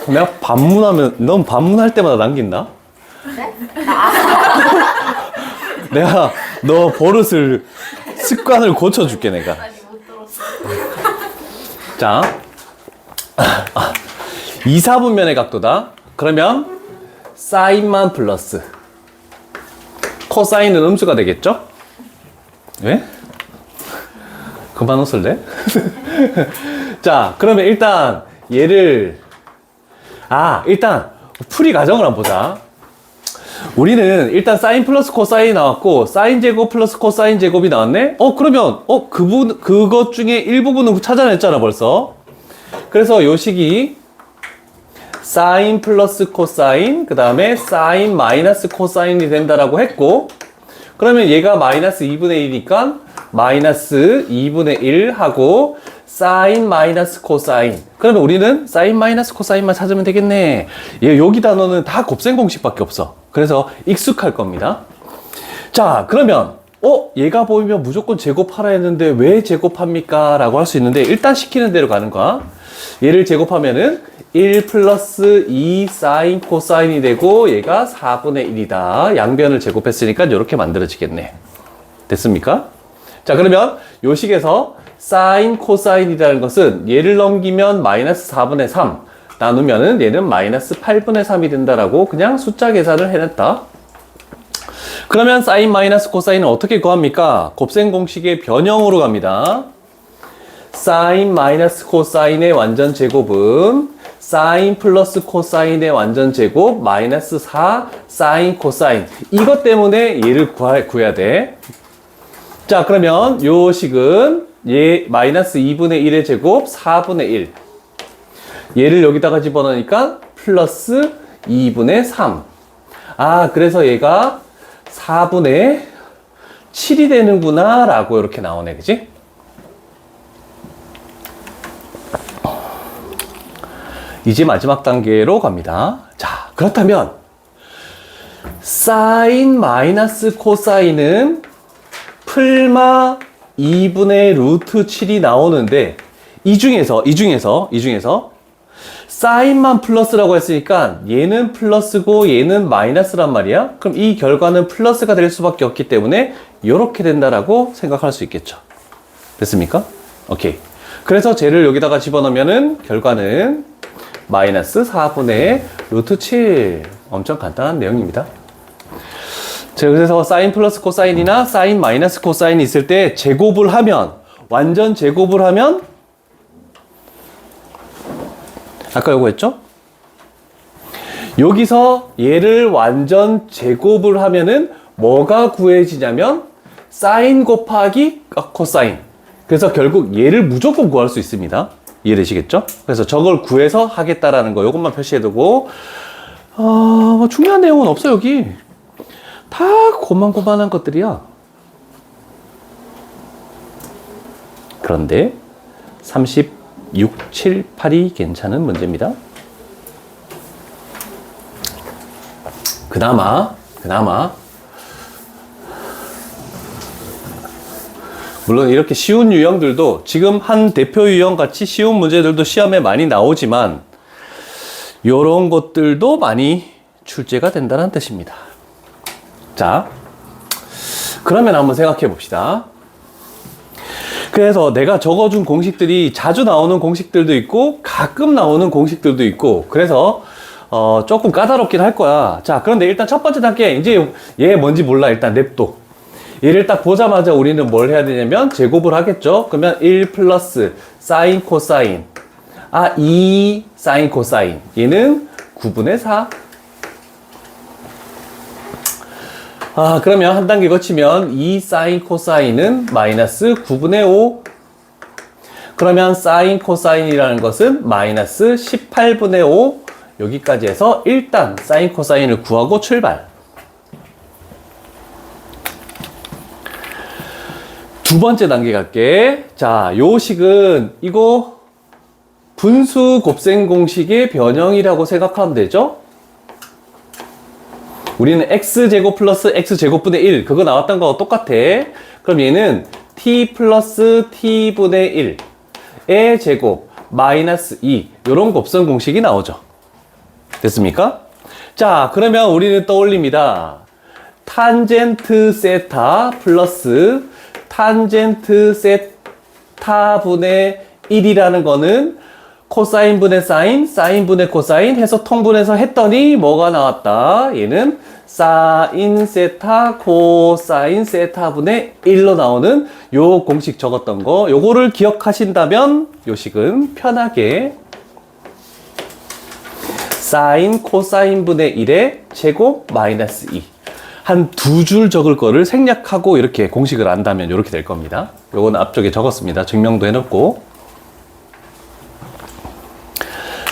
내가 반문하면, 넌 반문할 때마다 남긴다? 네? 내가 너 버릇을, 습관을 고쳐줄게, 내가. 아니 못 들었어. 자, 2, 4분면의 각도다. 그러면 사인만 플러스 코사인은 음수가 되겠죠? 왜? 그만 웃을래? 자, 그러면 일단 얘를 일단 풀이 과정을 한번 보자. 우리는 일단 사인 플러스 코사인이 나왔고 사인 제곱 플러스 코사인 제곱이 나왔네? 그러면 그것 중에 일부분은 찾아냈잖아 벌써. 그래서 요 식이 사인 플러스 코사인 그 다음에 사인 마이너스 코사인이 된다라고 했고, 그러면 얘가 마이너스 2분의 1이니까 마이너스 2분의 1 하고 사인 마이너스 코사인. 그러면 우리는 사인 마이너스 코사인만 찾으면 되겠네. 여기 단어는 다 곱셈 공식밖에 없어. 그래서 익숙할 겁니다. 자, 그러면 얘가 보이면 무조건 제곱하라 했는데 왜 제곱합니까? 라고 할 수 있는데, 일단 시키는 대로 가는 거야. 얘를 제곱하면은 1 플러스 2 사인 코사인이 되고 얘가 4분의 1이다. 양변을 제곱했으니까 이렇게 만들어지겠네. 됐습니까? 자, 그러면 요 식에서 사인 코사인이라는 것은 얘를 넘기면 마이너스 4분의 3 나누면은 얘는 마이너스 8분의 3이 된다라고 그냥 숫자 계산을 해냈다. 그러면 사인 마이너스 코사인은 어떻게 구합니까? 곱셈 공식의 변형으로 갑니다. 사인 마이너스 코사인의 완전 제곱은 사인 플러스 코사인의 완전 제곱 마이너스 4 사인 코사인. 이것 때문에 얘를 구해야 돼. 자, 그러면 요 식은 얘 마이너스 2분의 1의 제곱 4분의 1. 얘를 여기다가 집어넣으니까 플러스 2분의 3. 그래서 얘가 4분의 7이 되는구나 라고 이렇게 나오네. 그치? 이제 마지막 단계로 갑니다. 자, 그렇다면 사인 마이너스 코사인은 풀마 2분의 루트 7이 나오는데, 이 중에서 사인만 플러스라고 했으니까 얘는 플러스고 얘는 마이너스란 말이야. 그럼 이 결과는 플러스가 될 수밖에 없기 때문에 이렇게 된다라고 생각할 수 있겠죠. 됐습니까? 오케이. 그래서 쟤를 여기다가 집어넣으면은 결과는 마이너스 4분의 루트 7. 엄청 간단한 내용입니다. 자, 그래서 사인 플러스 코사인이나 사인 마이너스 코사인이 있을 때 제곱을 하면, 완전 제곱을 하면, 아까 요거 했죠? 여기서 얘를 완전 제곱을 하면은 뭐가 구해지냐면 사인 곱하기 코사인. 그래서 결국 얘를 무조건 구할 수 있습니다. 이해되시겠죠? 그래서 저걸 구해서 하겠다라는 거 요것만 표시해두고 뭐 중요한 내용은 없어 여기. 다 고만고만한 것들이야. 그런데 36, 7, 8이 괜찮은 문제입니다. 그나마 물론 이렇게 쉬운 유형들도 지금 한 대표 유형 같이 쉬운 문제들도 시험에 많이 나오지만 요런 것들도 많이 출제가 된다는 뜻입니다. 자, 그러면 한번 생각해 봅시다. 그래서 내가 적어준 공식들이 자주 나오는 공식들도 있고 가끔 나오는 공식들도 있고 그래서 조금 까다롭긴 할 거야. 자, 그런데 일단 첫 번째 단계 이제 얘 뭔지 몰라. 일단 냅둬. 얘를 딱 보자마자 우리는 뭘 해야 되냐면 제곱을 하겠죠. 그러면 1 플러스 사인 코사인 2 사인 코사인 얘는 9분의 4. 그러면 한 단계 거치면 2 사인 코사인은 마이너스 9분의 5. 그러면 사인 코사인이라는 것은 마이너스 18분의 5. 여기까지 해서 일단 사인 코사인을 구하고 출발. 두 번째 단계 갈게. 자, 요 식은 이거 분수 곱셈 공식의 변형이라고 생각하면 되죠? 우리는 x제곱 플러스 x제곱분의 1 그거 나왔던 거하고 똑같아. 그럼 얘는 t 플러스 t분의 1의 제곱 마이너스 2 요런 곱셈 공식이 나오죠. 됐습니까? 자, 그러면 우리는 떠올립니다. 탄젠트 세타 플러스 탄젠트 세타분의 1이라는 거는 코사인 분의 사인, 사인 분의 코사인 해서 통분해서 했더니 뭐가 나왔다. 얘는 사인 세타 코사인 세타분의 1로 나오는 요 공식 적었던 거 요거를 기억하신다면 요 식은 편하게 사인 코사인 분의 1의 제곱 마이너스 2 한 두 줄 적을 거를 생략하고 이렇게 공식을 안다면 이렇게 될 겁니다. 요건 앞쪽에 적었습니다. 증명도 해놓고.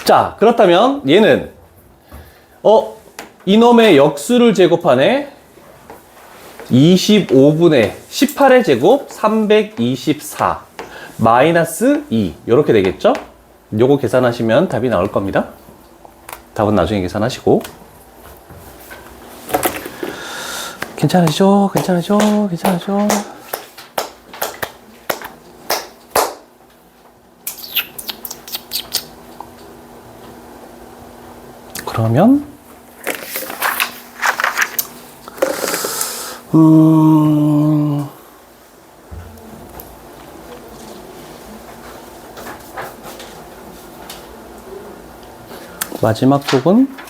자, 그렇다면 얘는 이놈의 역수를 제곱하네. 25분의 18의 제곱 324 마이너스 2 이렇게 되겠죠? 요거 계산하시면 답이 나올 겁니다. 답은 나중에 계산하시고. 괜찮으시죠? 괜찮으시죠? 괜찮으시죠? 그러면 마지막 쪽은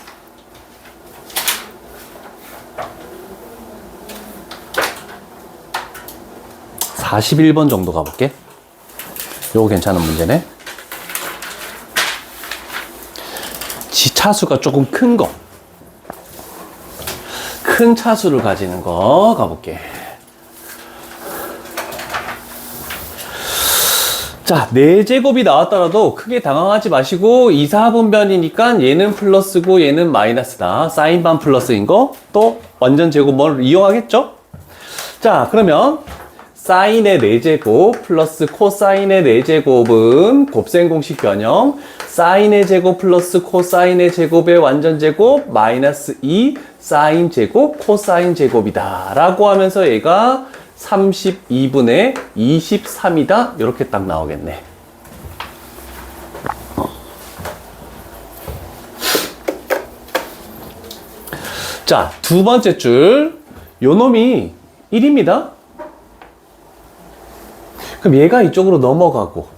41번 정도 가볼게. 요거 괜찮은 문제네. 차수가 조금 큰 거. 큰 차수를 가지는 거 가볼게. 자, 4제곱이 나왔더라도 크게 당황하지 마시고 2, 4분변이니까 얘는 플러스고 얘는 마이너스다. 사인반 플러스인 거 또 완전 제곱을 이용하겠죠? 자, 그러면 사인의 4제곱 플러스 코사인의 4제곱은 곱셈 공식 변형 사인의 제곱 플러스 코사인의 제곱의 완전 제곱 마이너스 2 사인 제곱 코사인 제곱이다 라고 하면서 얘가 32분의 23이다 이렇게 딱 나오겠네. 자, 두 번째 줄 요 놈이 1입니다. 그럼 얘가 이쪽으로 넘어가고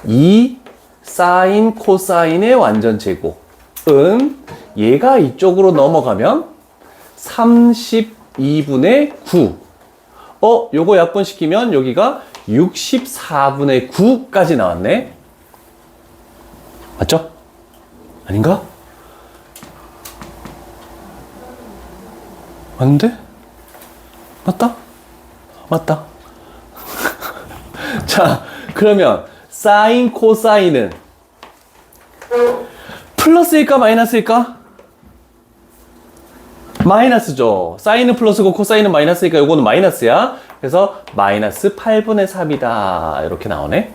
2 사인 코사인의 완전 제곱은 얘가 이쪽으로 넘어가면 32분의 9 요거 약분시키면 여기가 64분의 9까지 나왔네. 맞죠? 아닌가? 맞는데? 맞다? 맞다. 자, 그러면 사인 코사인은 플러스일까 마이너스일까? 마이너스죠. 사인은 플러스고 코사인은 마이너스니까 요거는 마이너스야. 그래서 마이너스 8분의 3이다. 이렇게 나오네.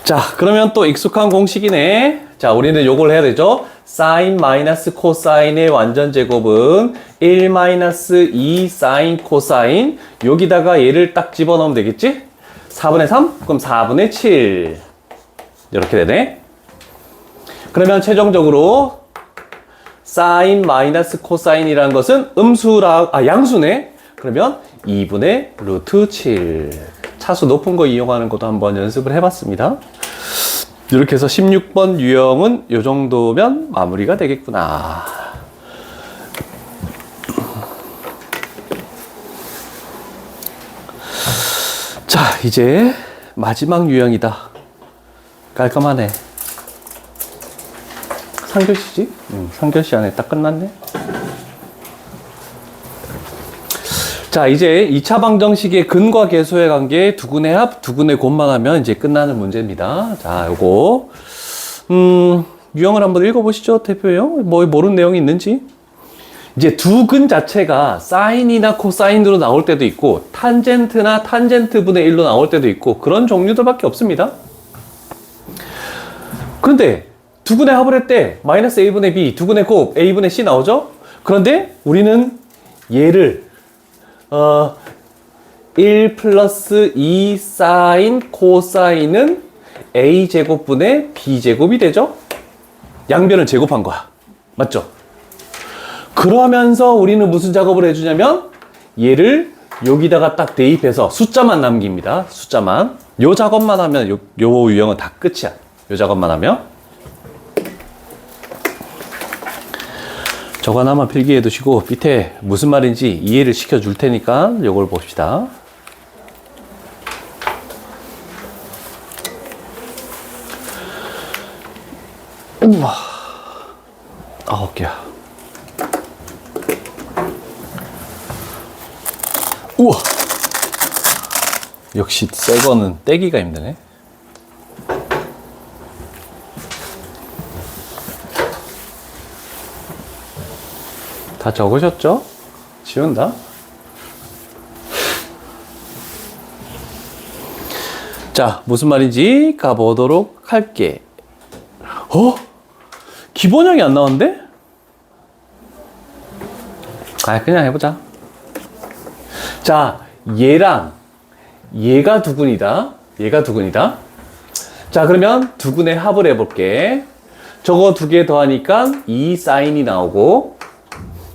자, 그러면 또 익숙한 공식이네. 자, 우리는 요걸 해야 되죠. 사인 마이너스 코사인의 완전 제곱은 1 마이너스 2 사인 코사인. 여기다가 얘를 딱 집어넣으면 되겠지? 4분의 3? 그럼 4분의 7. 이렇게 되네. 그러면 최종적으로 사인 마이너스 코사인이라는 것은 양수네. 그러면 2분의 루트 7. 차수 높은 거 이용하는 것도 한번 연습을 해봤습니다. 이렇게 해서 16번 유형은 이 정도면 마무리가 되겠구나. 자, 이제 마지막 유형이다. 깔끔하네. 3교시지? 3교시 안에 딱 끝났네. 자, 이제 2차 방정식의 근과 계수의 관계 두근의 합, 두근의 곱만 하면 이제 끝나는 문제입니다. 자, 요거 유형을 한번 읽어보시죠, 대표형. 뭐 모르는 내용이 있는지. 이제 두근 자체가 사인이나 코사인으로 나올 때도 있고 탄젠트나 탄젠트 분의 1로 나올 때도 있고 그런 종류들밖에 없습니다. 그런데 두근의 합을 할 때 마이너스 a분의 b, 두근의 곱 a분의 c 나오죠? 그런데 우리는 얘를 1 플러스 2 사인 코사인은 a제곱분의 b제곱이 되죠? 양변을 제곱한 거야. 맞죠? 그러면서 우리는 무슨 작업을 해주냐면 얘를 여기다가 딱 대입해서 숫자만 남깁니다. 숫자만. 요 작업만 하면 요 유형은 다 끝이야. 요 작업만 하면. 저거 하나만 필기해 두시고 밑에 무슨 말인지 이해를 시켜 줄 테니까 요걸 봅시다. 우와, 9개야. 우와, 역시 새 거는 떼기가 힘드네. 다 적으셨죠? 지운다. 자, 무슨 말인지 가보도록 할게. 기본형이 안 나오는데? 그냥 해보자. 자, 얘랑 얘가 두근이다. 얘가 두근이다. 자, 그러면 두근의 합을 해볼게. 저거 두 개 더하니까 2 사인이 나오고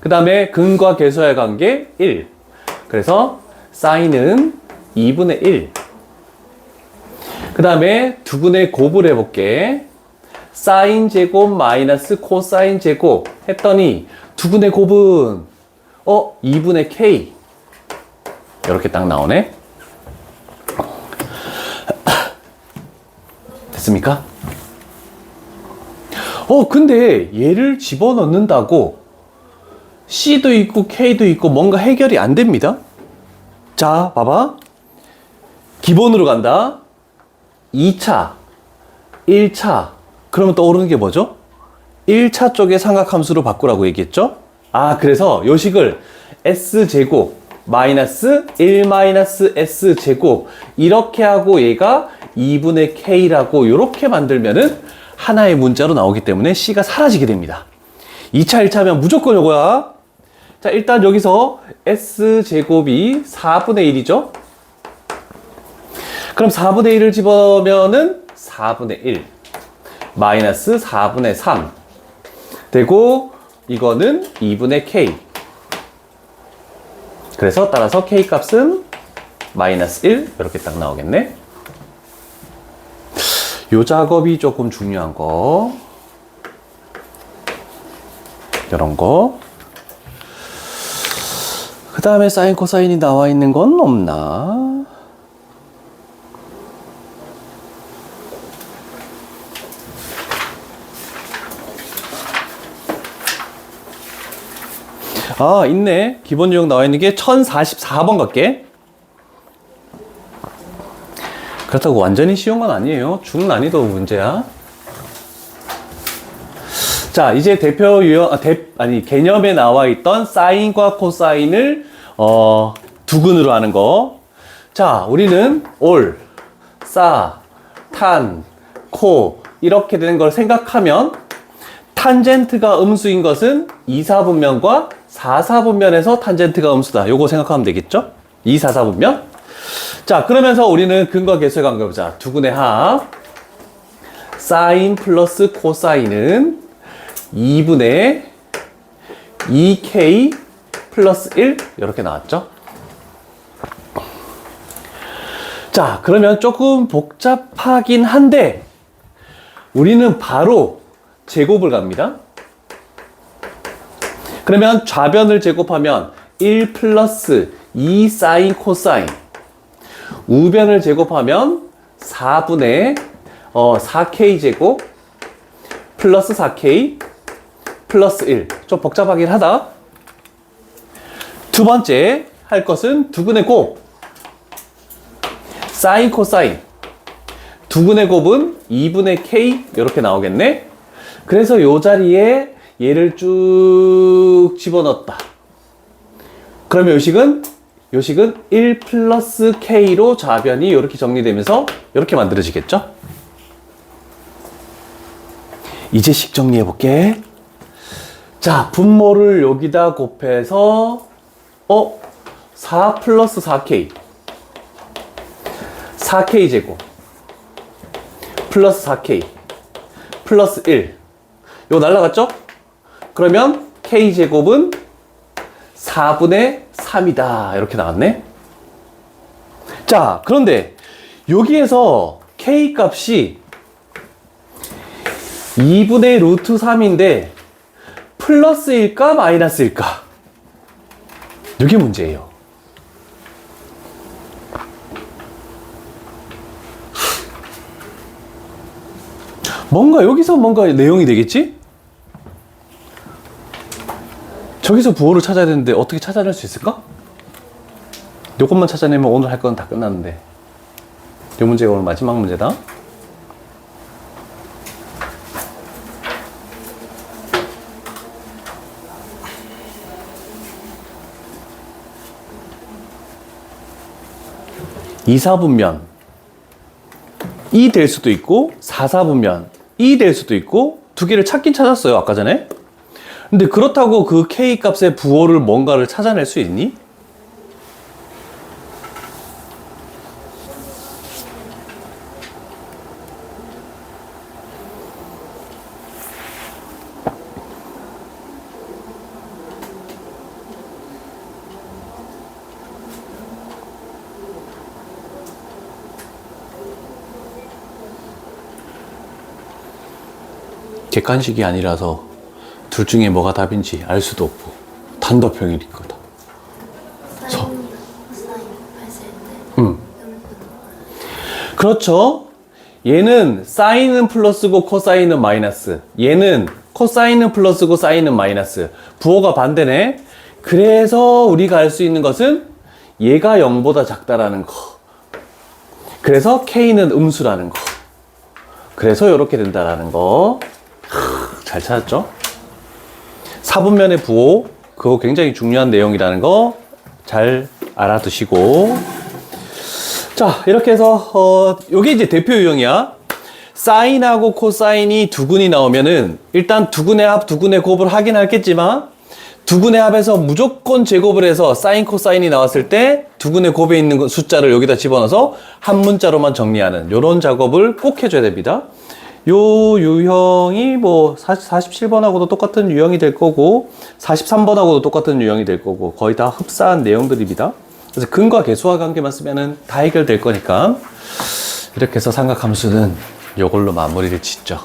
그 다음에 근과 계수의 관계 1. 그래서 사인은 2분의 1. 그 다음에 두근의 곱을 해볼게. 사인 제곱 마이너스 코사인 제곱 했더니 두근의 곱은 2분의 k. 이렇게 딱 나오네. 됐습니까? 근데 얘를 집어넣는다고 C도 있고 K도 있고 뭔가 해결이 안 됩니다. 자, 봐봐. 기본으로 간다. 2차, 1차. 그러면 떠오르는 게 뭐죠? 1차 쪽의 삼각함수로 바꾸라고 얘기했죠? 그래서 요식을 S제곱 마이너스 1 마이너스 S제곱 이렇게 하고 얘가 2분의 K라고 이렇게 만들면은 하나의 문자로 나오기 때문에 C가 사라지게 됩니다. 2차, 1차면 무조건 요거야. 자, 일단 여기서 S제곱이 4분의 1이죠? 그럼 4분의 1을 집어면은 4분의 1 마이너스 4분의 3 되고 이거는 2분의 K. 그래서 따라서 K 값은 마이너스 1 이렇게 딱 나오겠네. 요 작업이 조금 중요한 거. 이런 거. 그 다음에 사인 코사인이 나와 있는 건 없나? 있네. 기본 유형 나와 있는 게 1044번 갈게. 그렇다고 완전히 쉬운 건 아니에요. 중난이도 문제야. 자, 이제 대표 유형, 개념에 나와 있던 사인과 코사인을, 두근으로 하는 거. 자, 우리는 올, 사, 탄, 코, 이렇게 되는 걸 생각하면, 탄젠트가 음수인 것은 2사분면과 4사분면에서 탄젠트가 음수다. 요거 생각하면 되겠죠? 2, 4, 4분면. 자, 그러면서 우리는 근과 계수의 관계 보자. 두근의 합. 사인 플러스 코사인은 2분의 2k 플러스 1 이렇게 나왔죠. 자, 그러면 조금 복잡하긴 한데 우리는 바로 제곱을 갑니다. 그러면 좌변을 제곱하면 1 플러스 2 사인 코사인, 우변을 제곱하면 4분의 4k 제곱 플러스 4k 플러스 1. 좀 복잡하긴 하다. 두 번째 할 것은 두근의 곱. 사인 코사인. 두근의 곱은 2분의 k 이렇게 나오겠네. 그래서 이 자리에 얘를 쭉 집어넣었다. 그러면 요식은 1 플러스 k로 좌변이 이렇게 정리되면서 이렇게 만들어지겠죠? 이제 식 정리해 볼게. 자, 분모를 여기다 곱해서 4 플러스 4k 4k 제곱 플러스 4k 플러스 1 이거 날라갔죠? 그러면 k 제곱은 4분의 3이다 이렇게 나왔네. 자, 그런데 여기에서 k 값이 2분의 루트 3인데 플러스일까 마이너스일까? 이게 문제예요. 여기서 뭔가 내용이 되겠지? 저기서 부호를 찾아야 되는데 어떻게 찾아낼 수 있을까? 요것만 찾아내면 오늘 할 건 다 끝났는데. 이 문제가 오늘 마지막 문제다. 이사분면 이 될 수도 있고 4사분면 이 될 수도 있고 두 개를 찾긴 찾았어요 아까 전에. 근데 그렇다고 그 k 값의 부호를 뭔가를 찾아낼 수 있니? 객관식이 아니라서 둘 중에 뭐가 답인지 알 수도 없고 단도평일 거다. 사인이랑 코사인 했을 때 그렇죠. 얘는 사인은 플러스고 코사인은 마이너스. 얘는 코사인은 플러스고 사인은 마이너스. 부호가 반대네. 그래서 우리가 알 수 있는 것은 얘가 0보다 작다라는 거. 그래서 K는 음수라는 거. 그래서 이렇게 된다라는 거. 잘 찾았죠? 사분면의 부호, 그거 굉장히 중요한 내용이라는 거 잘 알아두시고. 자, 이렇게 해서 요게 이제 대표 유형이야. 사인하고 코사인이 두근이 나오면은 일단 두근의 합, 두근의 곱을 하긴 하겠지만 두근의 합에서 무조건 제곱을 해서 사인, 코사인이 나왔을 때 두근의 곱에 있는 숫자를 여기다 집어넣어서 한 문자로만 정리하는 요런 작업을 꼭 해줘야 됩니다. 요 유형이 뭐 47번하고도 똑같은 유형이 될 거고 43번하고도 똑같은 유형이 될 거고 거의 다 흡사한 내용들입니다. 그래서 근과 계수와 관계만 쓰면은 다 해결될 거니까 이렇게 해서 삼각함수는 요걸로 마무리를 짓죠.